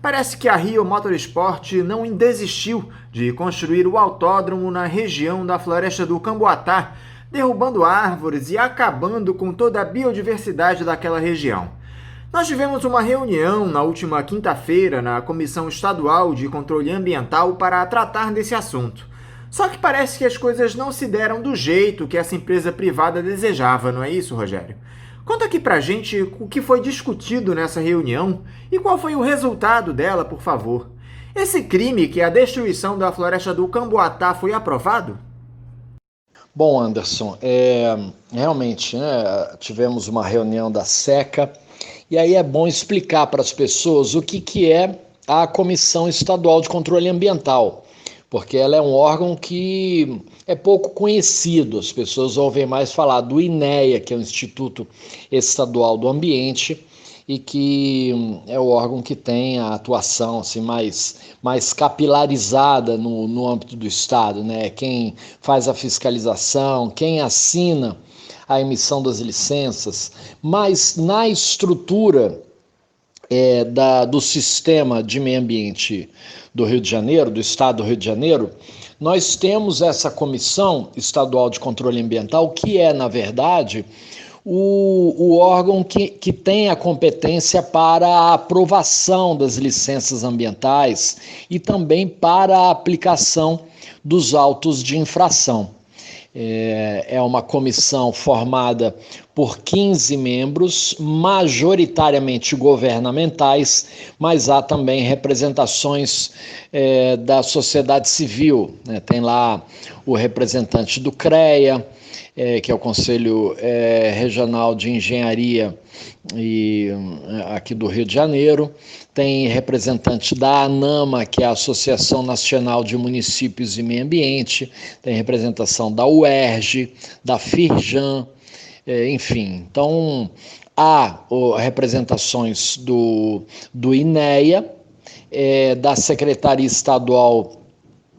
parece que a Rio Motorsport não desistiu de construir o autódromo na região da Floresta do Camboatá, derrubando árvores e acabando com toda a biodiversidade daquela região. Nós tivemos uma reunião na última quinta-feira na Comissão Estadual de Controle Ambiental para tratar desse assunto. Só que parece que as coisas não se deram do jeito que essa empresa privada desejava, não é isso, Rogério? Conta aqui pra gente o que foi discutido nessa reunião e qual foi o resultado dela, por favor. Esse crime, que é a destruição da Floresta do Camboatá, foi aprovado? Bom, Anderson, realmente tivemos uma reunião da SECA e aí é bom explicar para as pessoas o que é a Comissão Estadual de Controle Ambiental, porque ela é um órgão que é pouco conhecido. As pessoas ouvem mais falar do INEA, que é o Instituto Estadual do Ambiente, e que é o órgão que tem a atuação assim, mais capilarizada no âmbito do Estado, né? Quem faz a fiscalização, quem assina a emissão das licenças, mas na estrutura do sistema de meio ambiente do Rio de Janeiro, do Estado do Rio de Janeiro, nós temos essa Comissão Estadual de Controle Ambiental, que é, na verdade, o órgão que tem a competência para a aprovação das licenças ambientais e também para a aplicação dos autos de infração. É uma comissão formada por 15 membros, majoritariamente governamentais, mas há também representações da sociedade civil, né? Tem lá o representante do CREA, que é o Conselho Regional de Engenharia aqui do Rio de Janeiro, tem representante da ANAMA, que é a Associação Nacional de Municípios e Meio Ambiente, tem representação da UERJ, da FIRJAN, enfim. Então, há representações do INEA, da Secretaria Estadual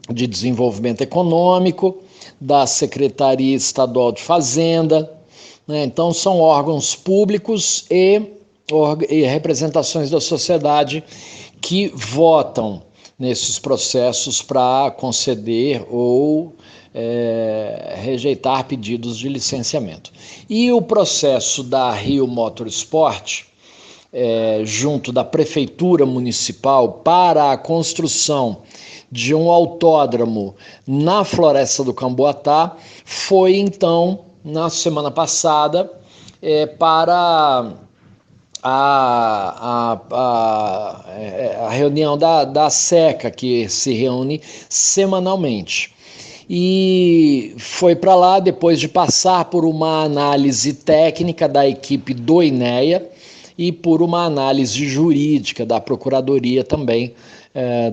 de Desenvolvimento Econômico, da Secretaria Estadual de Fazenda, né? Então, são órgãos públicos e representações da sociedade que votam nesses processos para conceder ou rejeitar pedidos de licenciamento. E o processo da Rio Motorsport, junto da Prefeitura Municipal, para a construção de um autódromo na Floresta do Camboatá, foi então, na semana passada, para a reunião da SECA, que se reúne semanalmente. E foi para lá depois de passar por uma análise técnica da equipe do INEA e por uma análise jurídica da Procuradoria também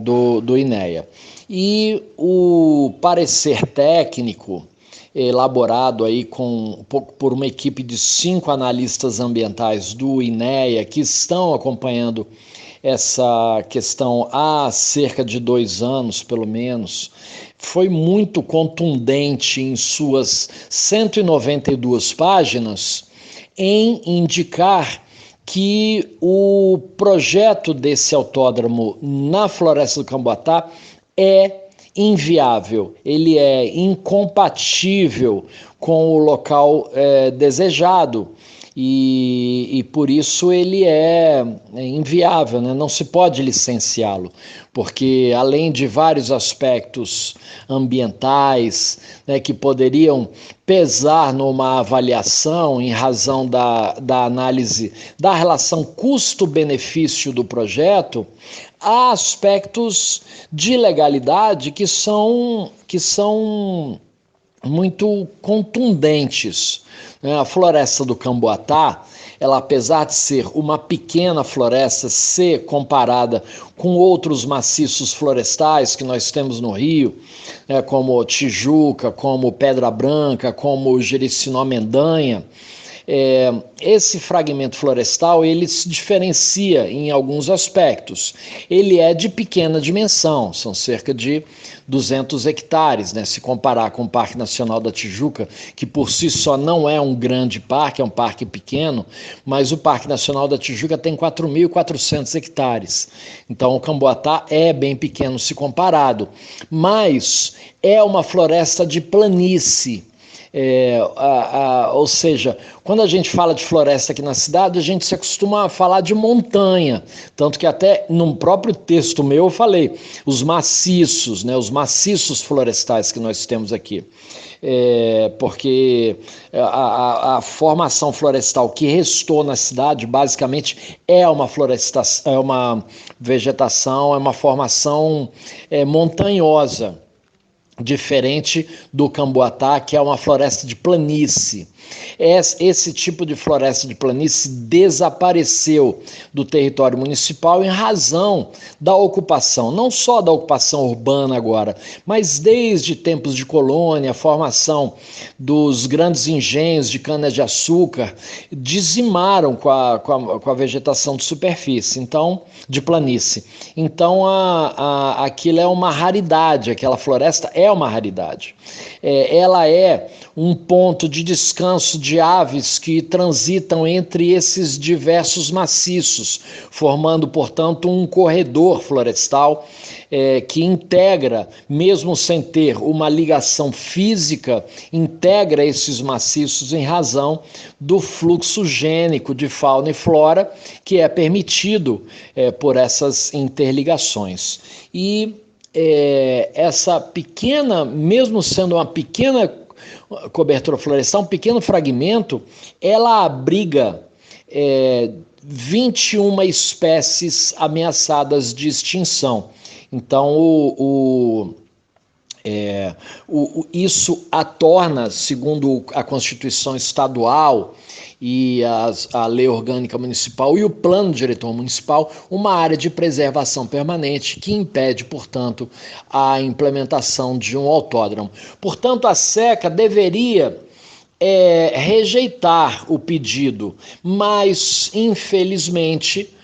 do INEA. E o parecer técnico, elaborado aí por uma equipe de 5 analistas ambientais do INEA, que estão acompanhando essa questão há cerca de 2 anos, pelo menos, foi muito contundente em suas 192 páginas em indicar que o projeto desse autódromo na Floresta do Camboatá é inviável, ele é incompatível com o local desejado e por isso ele é inviável, né? Não se pode licenciá-lo, porque além de vários aspectos ambientais, né, que poderiam pesar numa avaliação em razão da análise da relação custo-benefício do projeto, há aspectos de legalidade que são muito contundentes. A Floresta do Camboatá, ela, apesar de ser uma pequena floresta, ser comparada com outros maciços florestais que nós temos no Rio, como Tijuca, como Pedra Branca, como Jericinó-Mendanha, esse fragmento florestal ele se diferencia em alguns aspectos. Ele é de pequena dimensão, são cerca de 200 hectares, né? Se comparar com o Parque Nacional da Tijuca, que por si só não é um grande parque, é um parque pequeno, mas o Parque Nacional da Tijuca tem 4.400 hectares. Então o Camboatá é bem pequeno se comparado, mas é uma floresta de planície. Ou seja, quando a gente fala de floresta aqui na cidade, a gente se acostuma a falar de montanha, tanto que até num próprio texto meu eu falei, os maciços, né, os maciços florestais que nós temos aqui, porque a formação florestal que restou na cidade basicamente é uma florestação, é uma vegetação, é uma formação montanhosa, diferente do Camboatá, que é uma floresta de planície. Esse tipo de floresta de planície desapareceu do território municipal em razão da ocupação, não só da ocupação urbana agora, mas desde tempos de colônia, a formação dos grandes engenhos de cana-de-açúcar dizimaram com a vegetação de superfície, então, de planície. Então, aquilo é uma raridade, aquela floresta é uma raridade. Ela é um ponto de descanso de aves que transitam entre esses diversos maciços, formando, portanto, um corredor florestal que integra, mesmo sem ter uma ligação física, integra esses maciços em razão do fluxo gênico de fauna e flora que é permitido por essas interligações. E essa pequena, mesmo sendo uma pequena cobertura florestal, um pequeno fragmento, ela abriga 21 espécies ameaçadas de extinção. Então, isso a torna, segundo a Constituição Estadual e a Lei Orgânica Municipal e o Plano Diretor Municipal, uma área de preservação permanente que impede, portanto, a implementação de um autódromo. Portanto, a SECA deveria rejeitar o pedido, mas, infelizmente,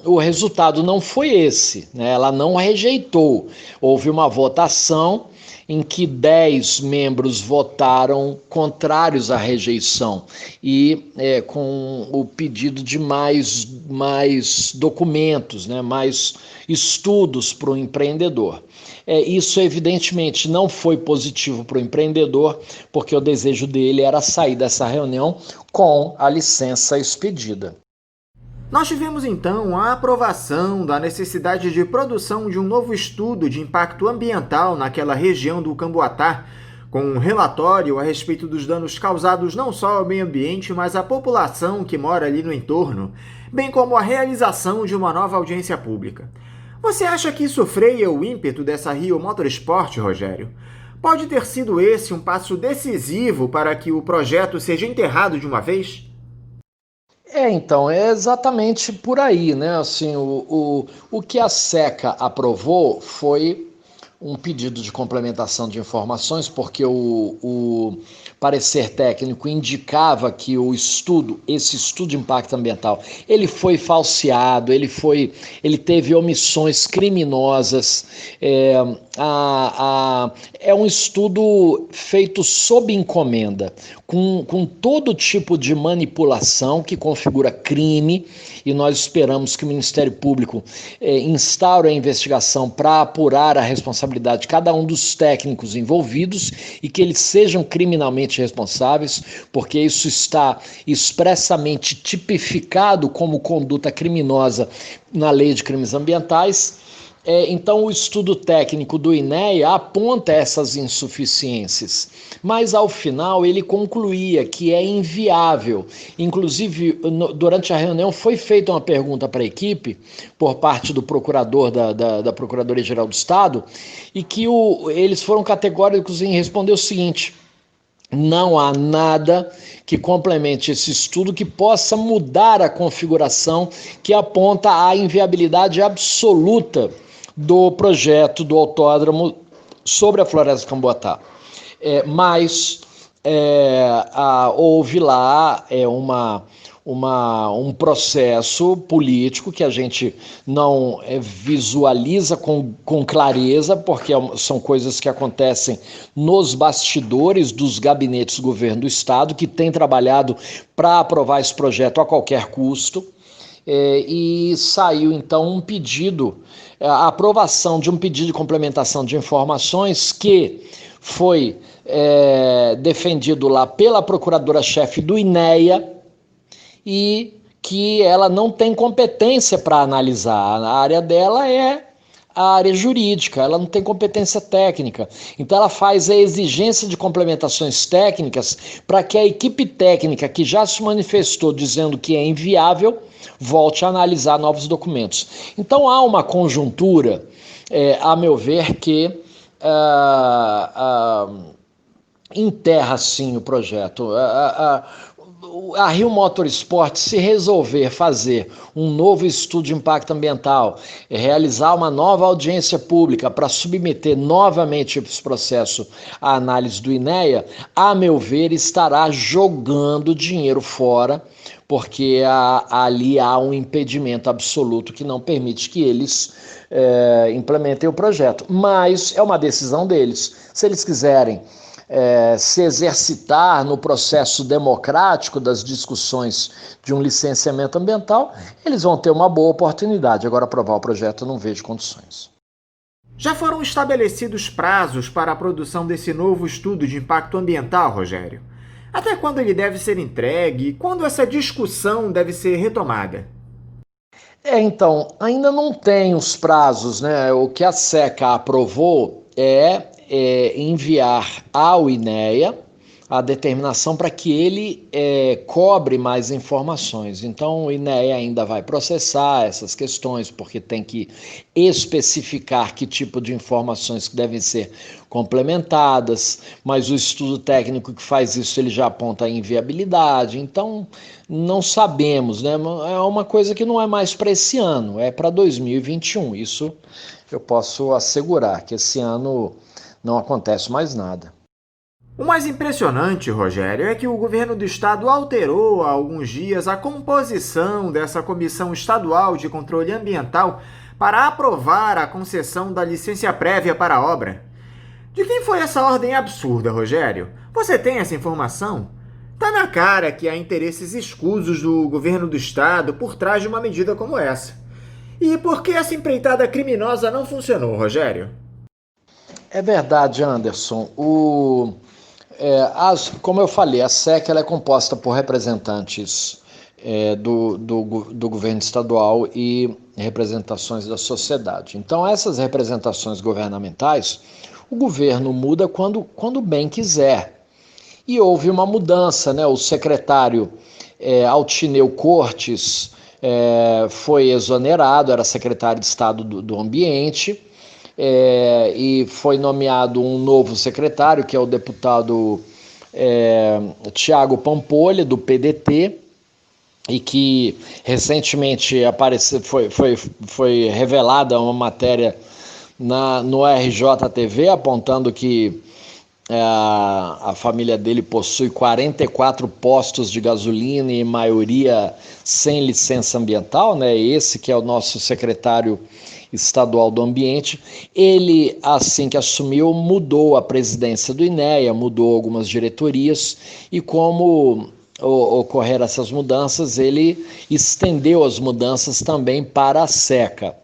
o resultado não foi esse, né? Ela não rejeitou. Houve uma votação em que 10 membros votaram contrários à rejeição e com o pedido de mais documentos, né? Mais estudos para o empreendedor. Isso evidentemente não foi positivo para o empreendedor, porque o desejo dele era sair dessa reunião com a licença expedida. Nós tivemos então a aprovação da necessidade de produção de um novo estudo de impacto ambiental naquela região do Camboatá, com um relatório a respeito dos danos causados não só ao meio ambiente, mas à população que mora ali no entorno, bem como a realização de uma nova audiência pública. Você acha que isso freia o ímpeto dessa Rio Motorsport, Rogério? Pode ter sido esse um passo decisivo para que o projeto seja enterrado de uma vez? Então, é exatamente por aí, né? Assim, o que a SECA aprovou foi um pedido de complementação de informações, porque o parecer técnico indicava que esse estudo de impacto ambiental, ele foi falseado, ele teve omissões criminosas, é um estudo feito sob encomenda, com todo tipo de manipulação que configura crime, e nós esperamos que o Ministério Público instaure a investigação para apurar a responsabilidade de cada um dos técnicos envolvidos e que eles sejam criminalmente responsáveis, porque isso está expressamente tipificado como conduta criminosa na Lei de Crimes Ambientais. Então, o estudo técnico do INEA aponta essas insuficiências, mas ao final ele concluía que é inviável. Inclusive, durante a reunião foi feita uma pergunta para a equipe, por parte do procurador da Procuradoria-Geral do Estado, e que eles foram categóricos em responder o seguinte: não há nada que complemente esse estudo que possa mudar a configuração que aponta à inviabilidade absoluta do projeto do autódromo sobre a Floresta do Camboatá. Mas houve lá um processo político que a gente não visualiza com clareza, porque são coisas que acontecem nos bastidores dos gabinetes do governo do Estado, que tem trabalhado para aprovar esse projeto a qualquer custo. E saiu então um pedido, a aprovação de um pedido de complementação de informações que foi defendido lá pela procuradora-chefe do INEA e que ela não tem competência para analisar. A área dela é a área jurídica, ela não tem competência técnica. Então ela faz a exigência de complementações técnicas para que a equipe técnica que já se manifestou dizendo que é inviável volte a analisar novos documentos. Então há uma conjuntura, a meu ver, que enterra sim o projeto. A Rio Motorsport, se resolver fazer um novo estudo de impacto ambiental, realizar uma nova audiência pública para submeter novamente esse processo à análise do INEA, a meu ver, estará jogando dinheiro fora, porque ali há um impedimento absoluto que não permite que eles implementem o projeto. Mas é uma decisão deles. Se eles quiserem se exercitar no processo democrático das discussões de um licenciamento ambiental, eles vão ter uma boa oportunidade. Agora, aprovar o projeto, eu não vejo condições. Já foram estabelecidos prazos para a produção desse novo estudo de impacto ambiental, Rogério? Até quando ele deve ser entregue? Quando essa discussão deve ser retomada? Então, ainda não tem os prazos, né? O que a SECA aprovou é enviar ao INEA a determinação para que ele cobre mais informações. Então, o INEA ainda vai processar essas questões, porque tem que especificar que tipo de informações que devem ser complementadas, mas o estudo técnico que faz isso, ele já aponta a inviabilidade. Então, não sabemos, né? É uma coisa que não é mais para esse ano, é para 2021. Isso eu posso assegurar, que esse ano não acontece mais nada. O mais impressionante, Rogério, é que o governo do estado alterou há alguns dias a composição dessa Comissão Estadual de Controle Ambiental para aprovar a concessão da licença prévia para a obra. De quem foi essa ordem absurda, Rogério? Você tem essa informação? Tá na cara que há interesses escusos do governo do estado por trás de uma medida como essa. E por que essa empreitada criminosa não funcionou, Rogério? É verdade, Anderson. Como eu falei, a SEC ela é composta por representantes do governo estadual e representações da sociedade. Então, essas representações governamentais, o governo muda quando bem quiser. E houve uma mudança, né? O secretário Altineu Cortes foi exonerado, era secretário de Estado do Ambiente, e foi nomeado um novo secretário, que é o deputado Tiago Pampolha, do PDT, e que recentemente foi revelada uma matéria no RJTV apontando que a família dele possui 44 postos de gasolina e maioria sem licença ambiental, né? Esse que é o nosso secretário estadual do ambiente. Ele, assim que assumiu, mudou a presidência do INEA, mudou algumas diretorias, e como ocorreram essas mudanças, ele estendeu as mudanças também para a SECA.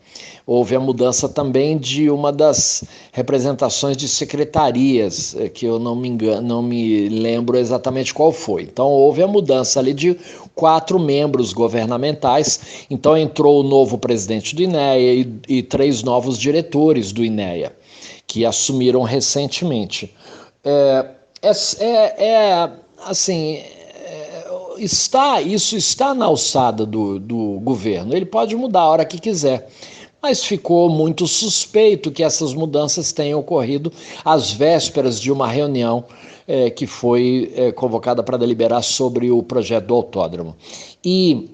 Houve a mudança também de uma das representações de secretarias, que eu não me lembro exatamente qual foi. Então houve a mudança ali de 4 membros governamentais. Então entrou o novo presidente do INEA e 3 novos diretores do INEA, que assumiram recentemente. Isso está na alçada do governo. Ele pode mudar a hora que quiser. Mas ficou muito suspeito que essas mudanças tenham ocorrido às vésperas de uma reunião que foi convocada para deliberar sobre o projeto do autódromo. E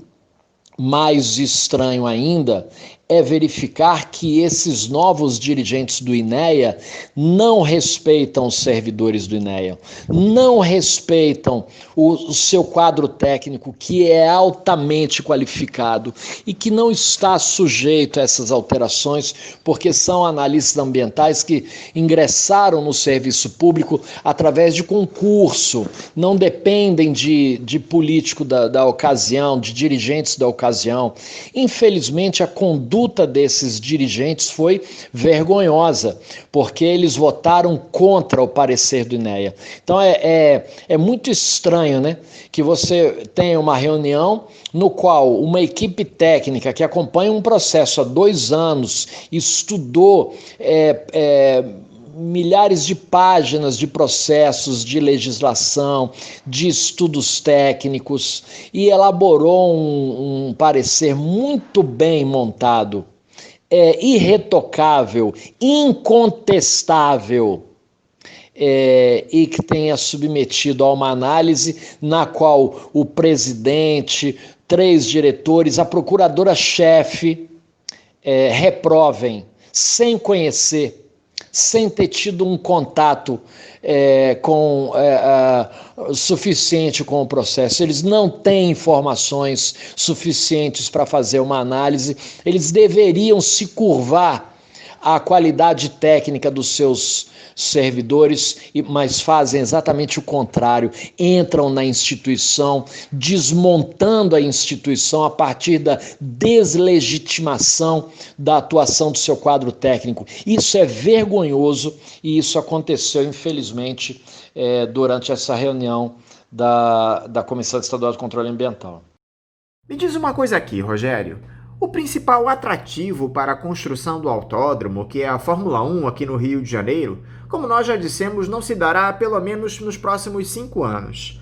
mais estranho ainda é verificar que esses novos dirigentes do INEA não respeitam os servidores do INEA, não respeitam o seu quadro técnico, que é altamente qualificado e que não está sujeito a essas alterações, porque são analistas ambientais que ingressaram no serviço público através de concurso, não dependem de político da ocasião, de dirigentes da ocasião. Infelizmente, a conduta desses dirigentes foi vergonhosa, porque eles votaram contra o parecer do INEA. Então é muito estranho, né, que você tenha uma reunião no qual uma equipe técnica que acompanha um processo há 2 anos, estudou milhares de páginas de processos, de legislação, de estudos técnicos, e elaborou um parecer muito bem montado, irretocável, incontestável, e que tenha submetido a uma análise na qual o presidente, 3 diretores, a procuradora-chefe reprovem, sem conhecer, sem ter tido um contato suficiente com o processo. Eles não têm informações suficientes para fazer uma análise. Eles deveriam se curvar à qualidade técnica dos seus servidores, mas fazem exatamente o contrário. Entram na instituição, desmontando a instituição a partir da deslegitimação da atuação do seu quadro técnico. Isso é vergonhoso e isso aconteceu, infelizmente, durante essa reunião da Comissão Estadual de Controle Ambiental. Me diz uma coisa aqui, Rogério. O principal atrativo para a construção do autódromo, que é a Fórmula 1 aqui no Rio de Janeiro, como nós já dissemos, não se dará pelo menos nos próximos 5 anos.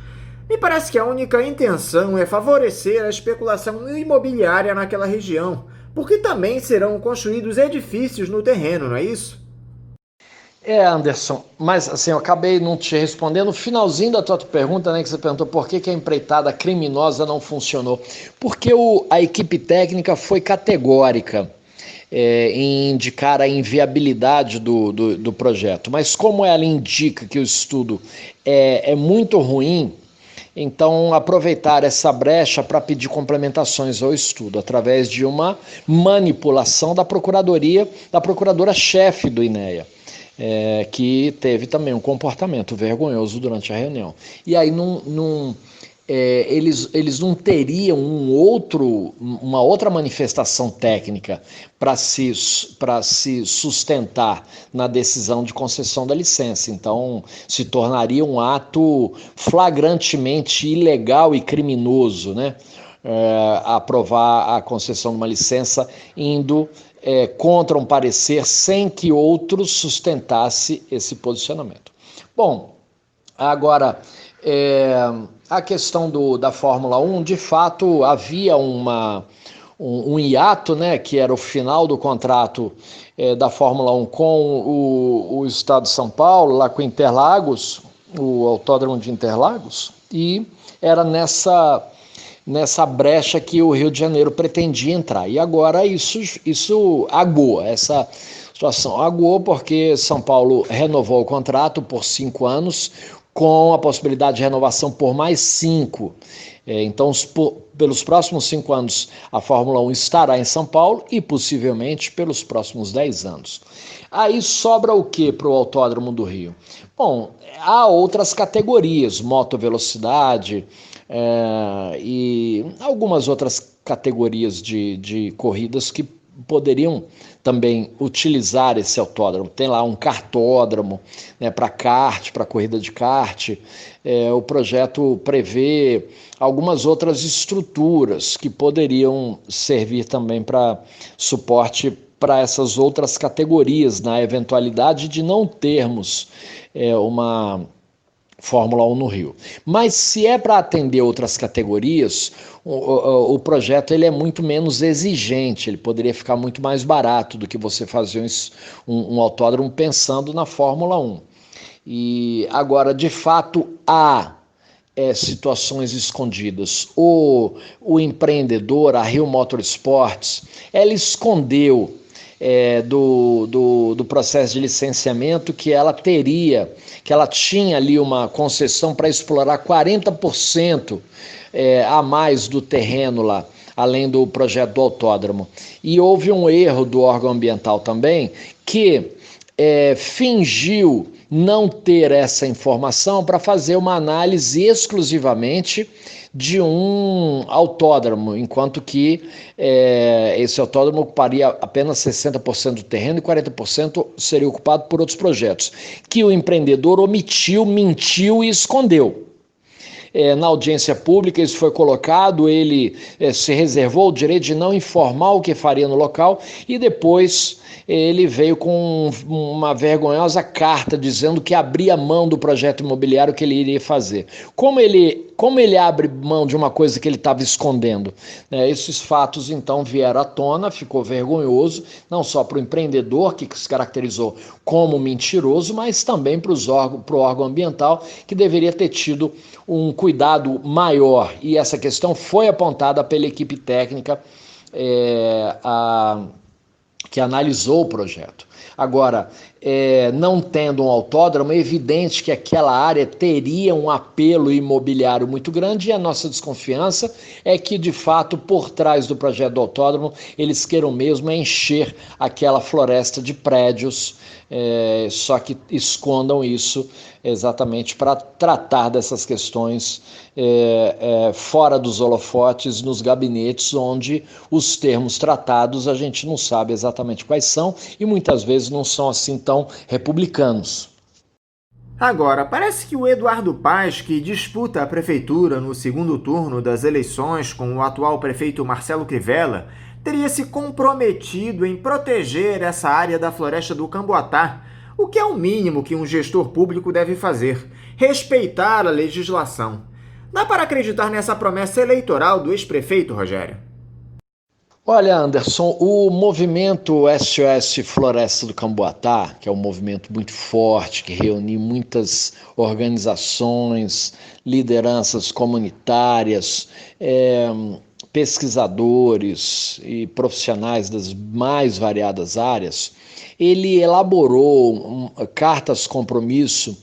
Me parece que a única intenção é favorecer a especulação imobiliária naquela região, porque também serão construídos edifícios no terreno, não é isso? Anderson, mas assim, eu acabei não te respondendo. No finalzinho da tua pergunta, né, que você perguntou por que a empreitada criminosa não funcionou. Porque a equipe técnica foi categórica em indicar a inviabilidade do projeto. Mas como ela indica que o estudo é muito ruim, então aproveitar essa brecha para pedir complementações ao estudo, através de uma manipulação da procuradora-chefe do INEA. Que teve também um comportamento vergonhoso durante a reunião. E aí eles não teriam uma outra manifestação técnica para se sustentar na decisão de concessão da licença. Então, se tornaria um ato flagrantemente ilegal e criminoso, né? Aprovar a concessão de uma licença indo contra um parecer sem que outro sustentasse esse posicionamento. Bom, agora, a questão da Fórmula 1, de fato, havia um hiato, né, que era o final do contrato da Fórmula 1 com o Estado de São Paulo, lá com Interlagos, o Autódromo de Interlagos, e era nessa brecha que o Rio de Janeiro pretendia entrar. E agora isso aguou, essa situação aguou porque São Paulo renovou o contrato por 5 anos, com a possibilidade de renovação por mais 5. Então, pelos próximos 5 anos, a Fórmula 1 estará em São Paulo e possivelmente pelos próximos 10 anos. Aí sobra o que para o Autódromo do Rio? Bom, há outras categorias, motovelocidade, e algumas outras categorias de corridas que poderiam também utilizar esse autódromo. Tem lá um kartódromo, né, para kart, para corrida de kart. O projeto prevê algumas outras estruturas que poderiam servir também para suporte para essas outras categorias, na eventualidade de não termos uma Fórmula 1 no Rio. Mas se é para atender outras categorias, o projeto ele é muito menos exigente, ele poderia ficar muito mais barato do que você fazer um autódromo pensando na Fórmula 1. E agora, de fato, há situações escondidas. O empreendedor, a Rio Motorsports, ela escondeu do processo de licenciamento que ela tinha ali uma concessão para explorar 40% a mais do terreno lá, além do projeto do autódromo. E houve um erro do órgão ambiental também, que fingiu não ter essa informação para fazer uma análise exclusivamente de um autódromo, enquanto que esse autódromo ocuparia apenas 60% do terreno e 40% seria ocupado por outros projetos, que o empreendedor omitiu, mentiu e escondeu. Na audiência pública isso foi colocado, ele se reservou o direito de não informar o que faria no local e depois ele veio com uma vergonhosa carta dizendo que abria mão do projeto imobiliário que ele iria fazer. Como ele abre mão de uma coisa que ele estava escondendo? Esses fatos então vieram à tona, ficou vergonhoso, não só para o empreendedor, que se caracterizou como mentiroso, mas também para o órgão ambiental, que deveria ter tido um cuidado maior. E essa questão foi apontada pela equipe técnica que analisou o projeto. Agora, não tendo um autódromo, é evidente que aquela área teria um apelo imobiliário muito grande e a nossa desconfiança é que, de fato, por trás do projeto do autódromo, eles queiram mesmo encher aquela floresta de prédios, só que escondam isso exatamente para tratar dessas questões fora dos holofotes, nos gabinetes onde os termos tratados a gente não sabe exatamente quais são e muitas vezes não são assim tão republicanos. Agora, parece que o Eduardo Paes, que disputa a prefeitura no segundo turno das eleições com o atual prefeito Marcelo Crivella, teria se comprometido em proteger essa área da floresta do Camboatá, O que é o mínimo que um gestor público deve fazer? Respeitar a legislação. Dá para acreditar nessa promessa eleitoral do ex-prefeito, Rogério? Olha, Anderson, o movimento SOS Floresta do Camboatá, que é um movimento muito forte, que reúne muitas organizações, lideranças comunitárias, pesquisadores e profissionais das mais variadas áreas, ele elaborou cartas compromisso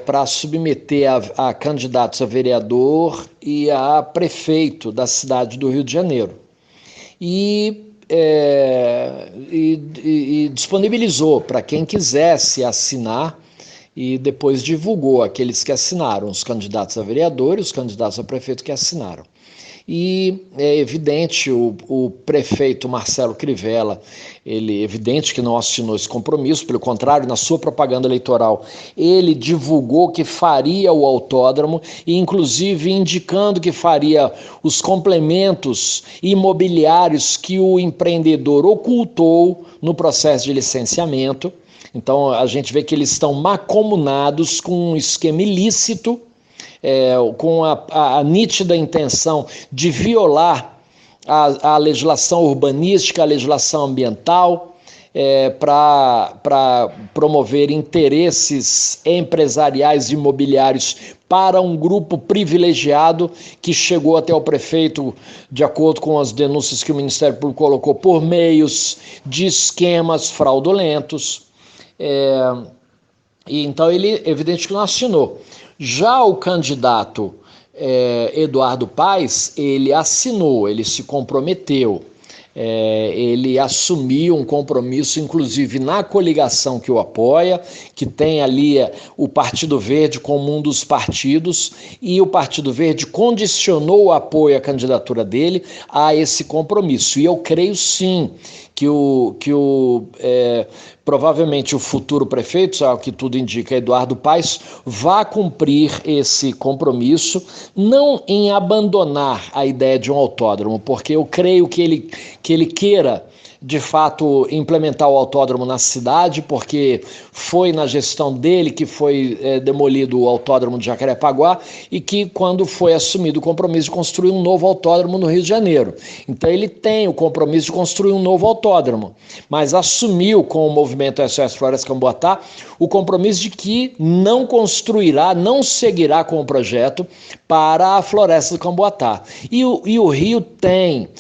para submeter a candidatos a vereador e a prefeito da cidade do Rio de Janeiro. E disponibilizou para quem quisesse assinar e depois divulgou aqueles que assinaram, os candidatos a vereador e os candidatos a prefeito que assinaram. E é evidente, o prefeito Marcelo Crivella, ele é evidente que não assinou esse compromisso, pelo contrário, na sua propaganda eleitoral, ele divulgou que faria o autódromo e inclusive indicando que faria os complementos imobiliários que o empreendedor ocultou no processo de licenciamento. Então a gente vê que eles estão mancomunados com um esquema ilícito, com a nítida intenção de violar a legislação urbanística, a legislação ambiental, para promover interesses empresariais e imobiliários para um grupo privilegiado que chegou até o prefeito, de acordo com as denúncias que o Ministério Público colocou, por meios de esquemas fraudulentos. E então ele, evidente que não assinou. Já o candidato Eduardo Paes, ele assinou, ele se comprometeu, ele assumiu um compromisso, inclusive na coligação que o apoia, que tem ali o Partido Verde como um dos partidos, e o Partido Verde condicionou o apoio à candidatura dele a esse compromisso. E eu creio sim que provavelmente o futuro prefeito, ao que tudo indica, Eduardo Paes, vá cumprir esse compromisso, não em abandonar a ideia de um autódromo, porque eu creio que ele queira, de fato, implementar o autódromo na cidade, porque foi na gestão dele que foi demolido o autódromo de Jacarepaguá e que, quando foi assumido o compromisso de construir um novo autódromo no Rio de Janeiro. Então ele tem o compromisso de construir um novo autódromo, mas assumiu com o movimento SOS Floresta Camboatá o compromisso de que não construirá, não seguirá com o projeto para a Floresta do Camboatá. E o Rio tem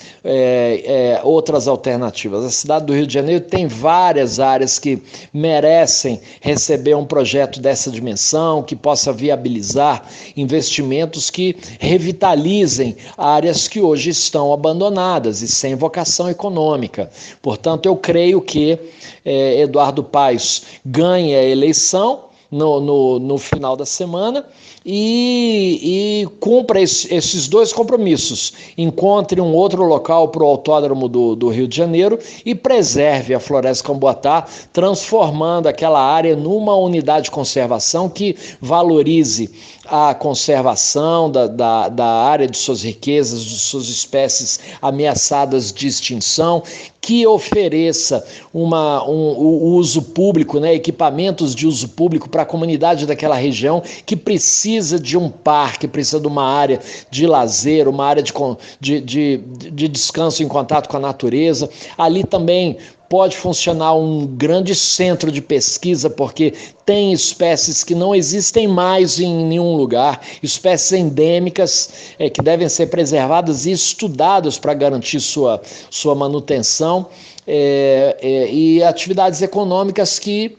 outras alternativas. A cidade do Rio de Janeiro tem várias áreas que merecem receber um projeto dessa dimensão, que possa viabilizar investimentos que revitalizem áreas que hoje estão abandonadas e sem vocação econômica. Portanto, eu creio que Eduardo Paes ganhe a eleição no final da semana e cumpra esses dois compromissos. Encontre um outro local para o autódromo do Rio de Janeiro e preserve a Floresta Camboatá, transformando aquela área numa unidade de conservação que valorize a conservação da área, de suas riquezas, de suas espécies ameaçadas de extinção, que ofereça o uso público, equipamentos de uso público para a comunidade daquela região, que precisa de um parque, precisa de uma área de lazer, uma área de descanso em contato com a natureza. Ali também pode funcionar um grande centro de pesquisa, porque tem espécies que não existem mais em nenhum lugar, espécies endêmicas que devem ser preservadas e estudadas para garantir sua manutenção, e atividades econômicas que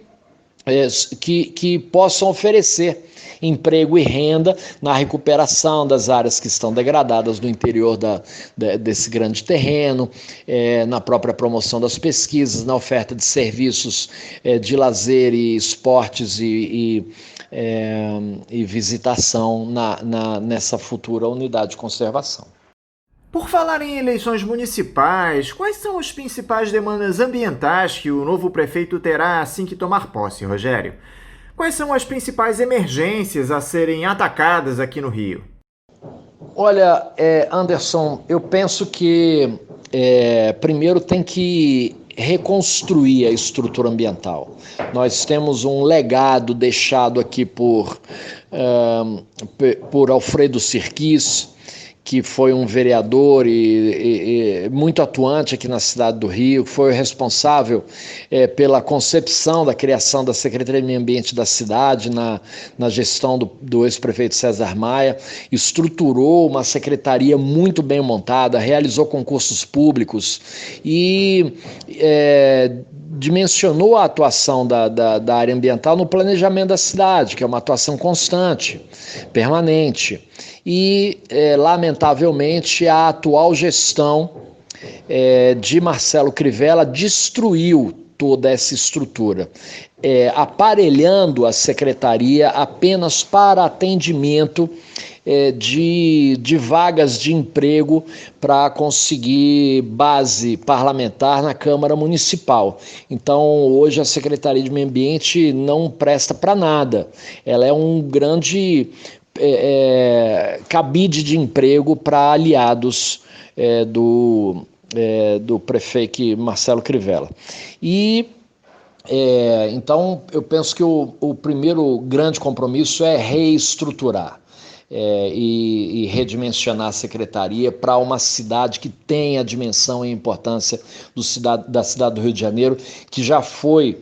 possam oferecer emprego e renda na recuperação das áreas que estão degradadas no interior desse grande terreno, na própria promoção das pesquisas, na oferta de serviços de lazer e esportes e visitação nessa futura unidade de conservação. Por falar em eleições municipais, quais são as principais demandas ambientais que o novo prefeito terá assim que tomar posse, Rogério? Quais são as principais emergências a serem atacadas aqui no Rio? Olha, Anderson, eu penso que primeiro tem que reconstruir a estrutura ambiental. Nós temos um legado deixado aqui por Alfredo Sirquis, que foi um vereador e muito atuante aqui na cidade do Rio, foi o responsável pela concepção da criação da Secretaria de Meio Ambiente da cidade, na gestão do ex-prefeito César Maia, estruturou uma secretaria muito bem montada, realizou concursos públicos e dimensionou a atuação da área ambiental no planejamento da cidade, que é uma atuação constante, permanente. E, lamentavelmente, a atual gestão de Marcelo Crivella destruiu toda essa estrutura, aparelhando a secretaria apenas para atendimento de vagas de emprego para conseguir base parlamentar na Câmara Municipal. Então, hoje a Secretaria de Meio Ambiente não presta para nada. Ela é um grande cabide de emprego para aliados do prefeito Marcelo Crivella. E então eu penso que o primeiro grande compromisso é reestruturar e redimensionar a secretaria para uma cidade que tem a dimensão e importância da cidade do Rio de Janeiro, que já foi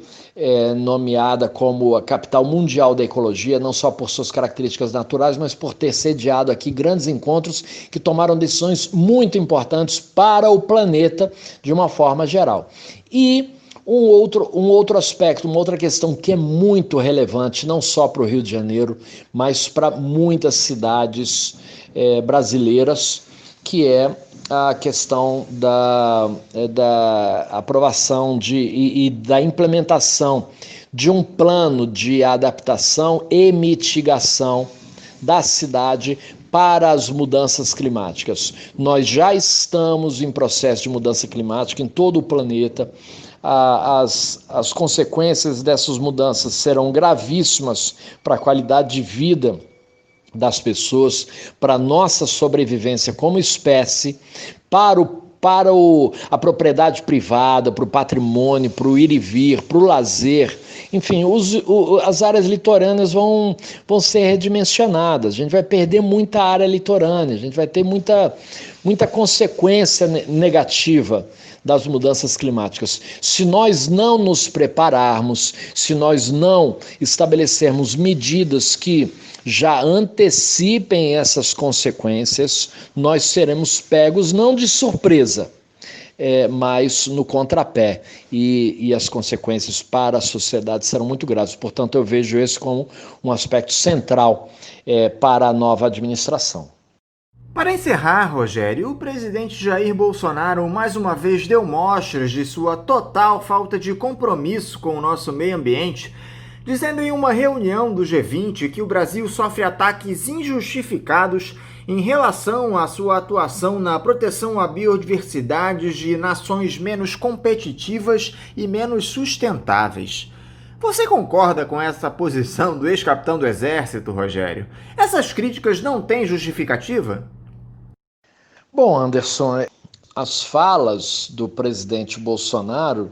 nomeada como a capital mundial da ecologia, não só por suas características naturais, mas por ter sediado aqui grandes encontros que tomaram decisões muito importantes para o planeta de uma forma geral. E um outro aspecto, uma outra questão que é muito relevante, não só para o Rio de Janeiro, mas para muitas cidades brasileiras, que é a questão da aprovação e da implementação de um plano de adaptação e mitigação da cidade para as mudanças climáticas. Nós já estamos em processo de mudança climática em todo o planeta. As consequências dessas mudanças serão gravíssimas para a qualidade de vida das pessoas, para a nossa sobrevivência como espécie, para a propriedade privada, para o patrimônio, para o ir e vir, para o lazer. Enfim, as áreas litorâneas vão ser redimensionadas, a gente vai perder muita área litorânea, a gente vai ter muita consequência negativa das mudanças climáticas. Se nós não nos prepararmos, se nós não estabelecermos medidas que já antecipem essas consequências, nós seremos pegos não de surpresa, mas no contrapé, e as consequências para a sociedade serão muito graves. Portanto, eu vejo esse como um aspecto central para a nova administração. Para encerrar, Rogério, o presidente Jair Bolsonaro mais uma vez deu mostras de sua total falta de compromisso com o nosso meio ambiente, dizendo em uma reunião do G20 que o Brasil sofre ataques injustificados em relação à sua atuação na proteção à biodiversidade de nações menos competitivas e menos sustentáveis. Você concorda com essa posição do ex-capitão do Exército, Rogério? Essas críticas não têm justificativa? Bom, Anderson, as falas do presidente Bolsonaro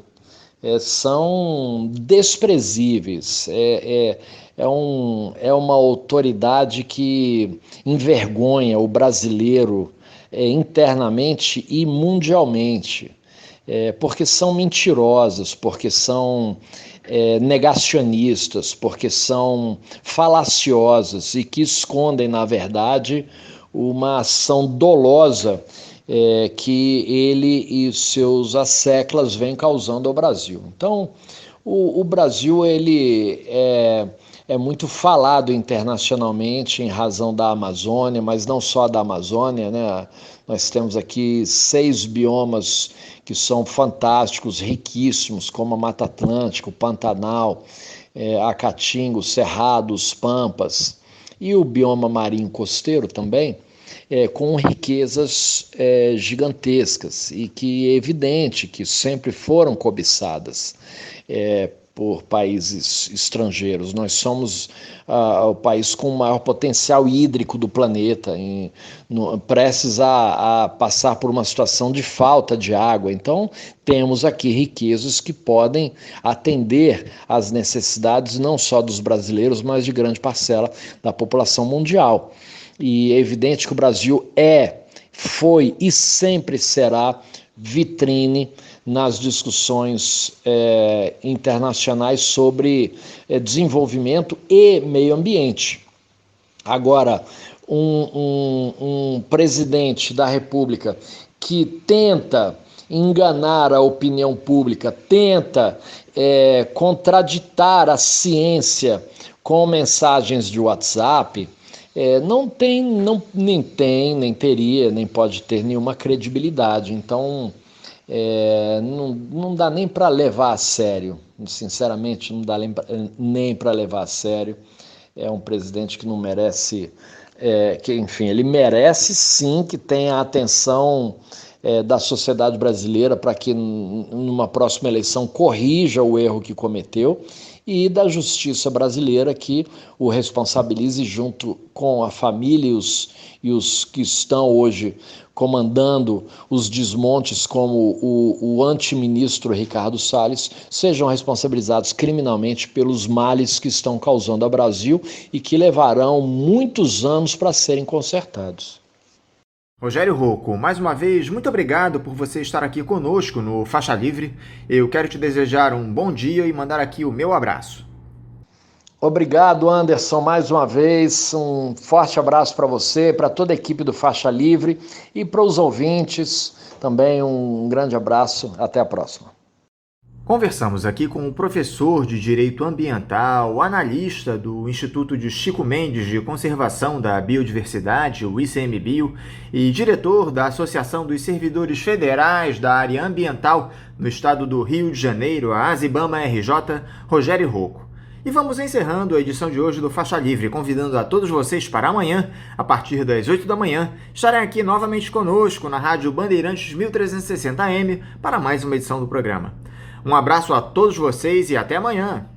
são desprezíveis. É uma autoridade que envergonha o brasileiro internamente e mundialmente, porque são mentirosas, porque são negacionistas, porque são falaciosas e que escondem, na verdade, uma ação dolosa que ele e seus asseclas vêm causando ao Brasil. Então, o Brasil ele é muito falado internacionalmente em razão da Amazônia, mas não só da Amazônia, né? Nós temos aqui 6 biomas que são fantásticos, riquíssimos, como a Mata Atlântica, o Pantanal, a Caatinga, o Cerrado, os Pampas, e o bioma marinho costeiro também, com riquezas gigantescas e que é evidente que sempre foram cobiçadas por países estrangeiros. Nós somos o país com o maior potencial hídrico do planeta, prestes a passar por uma situação de falta de água. Então, temos aqui riquezas que podem atender às necessidades não só dos brasileiros, mas de grande parcela da população mundial. E é evidente que o Brasil foi e sempre será vitrine nas discussões internacionais sobre desenvolvimento e meio ambiente. Agora, um presidente da República que tenta enganar a opinião pública, tenta contraditar a ciência com mensagens de WhatsApp, nem teria, nem pode ter nenhuma credibilidade. Então, não dá nem para levar a sério, sinceramente, não dá nem para levar a sério. É um presidente que não merece, ele merece sim que tenha a atenção da sociedade brasileira para que numa próxima eleição corrija o erro que cometeu, e da justiça brasileira que o responsabilize junto com a família e os que estão hoje comandando os desmontes, como o antiministro Ricardo Salles, sejam responsabilizados criminalmente pelos males que estão causando ao Brasil e que levarão muitos anos para serem consertados. Rogério Rocco, mais uma vez, muito obrigado por você estar aqui conosco no Faixa Livre. Eu quero te desejar um bom dia e mandar aqui o meu abraço. Obrigado, Anderson, mais uma vez. Um forte abraço para você, para toda a equipe do Faixa Livre e para os ouvintes também um grande abraço. Até a próxima. Conversamos aqui com o professor de Direito Ambiental, analista do Instituto de Chico Mendes de Conservação da Biodiversidade, o ICMBio, e diretor da Associação dos Servidores Federais da Área Ambiental no estado do Rio de Janeiro, a ASIBAMA-RJ, Rogério Rocco. E vamos encerrando a edição de hoje do Faixa Livre, convidando a todos vocês para amanhã, a partir das 8 da manhã, estarem aqui novamente conosco na Rádio Bandeirantes 1360 AM para mais uma edição do programa. Um abraço a todos vocês e até amanhã!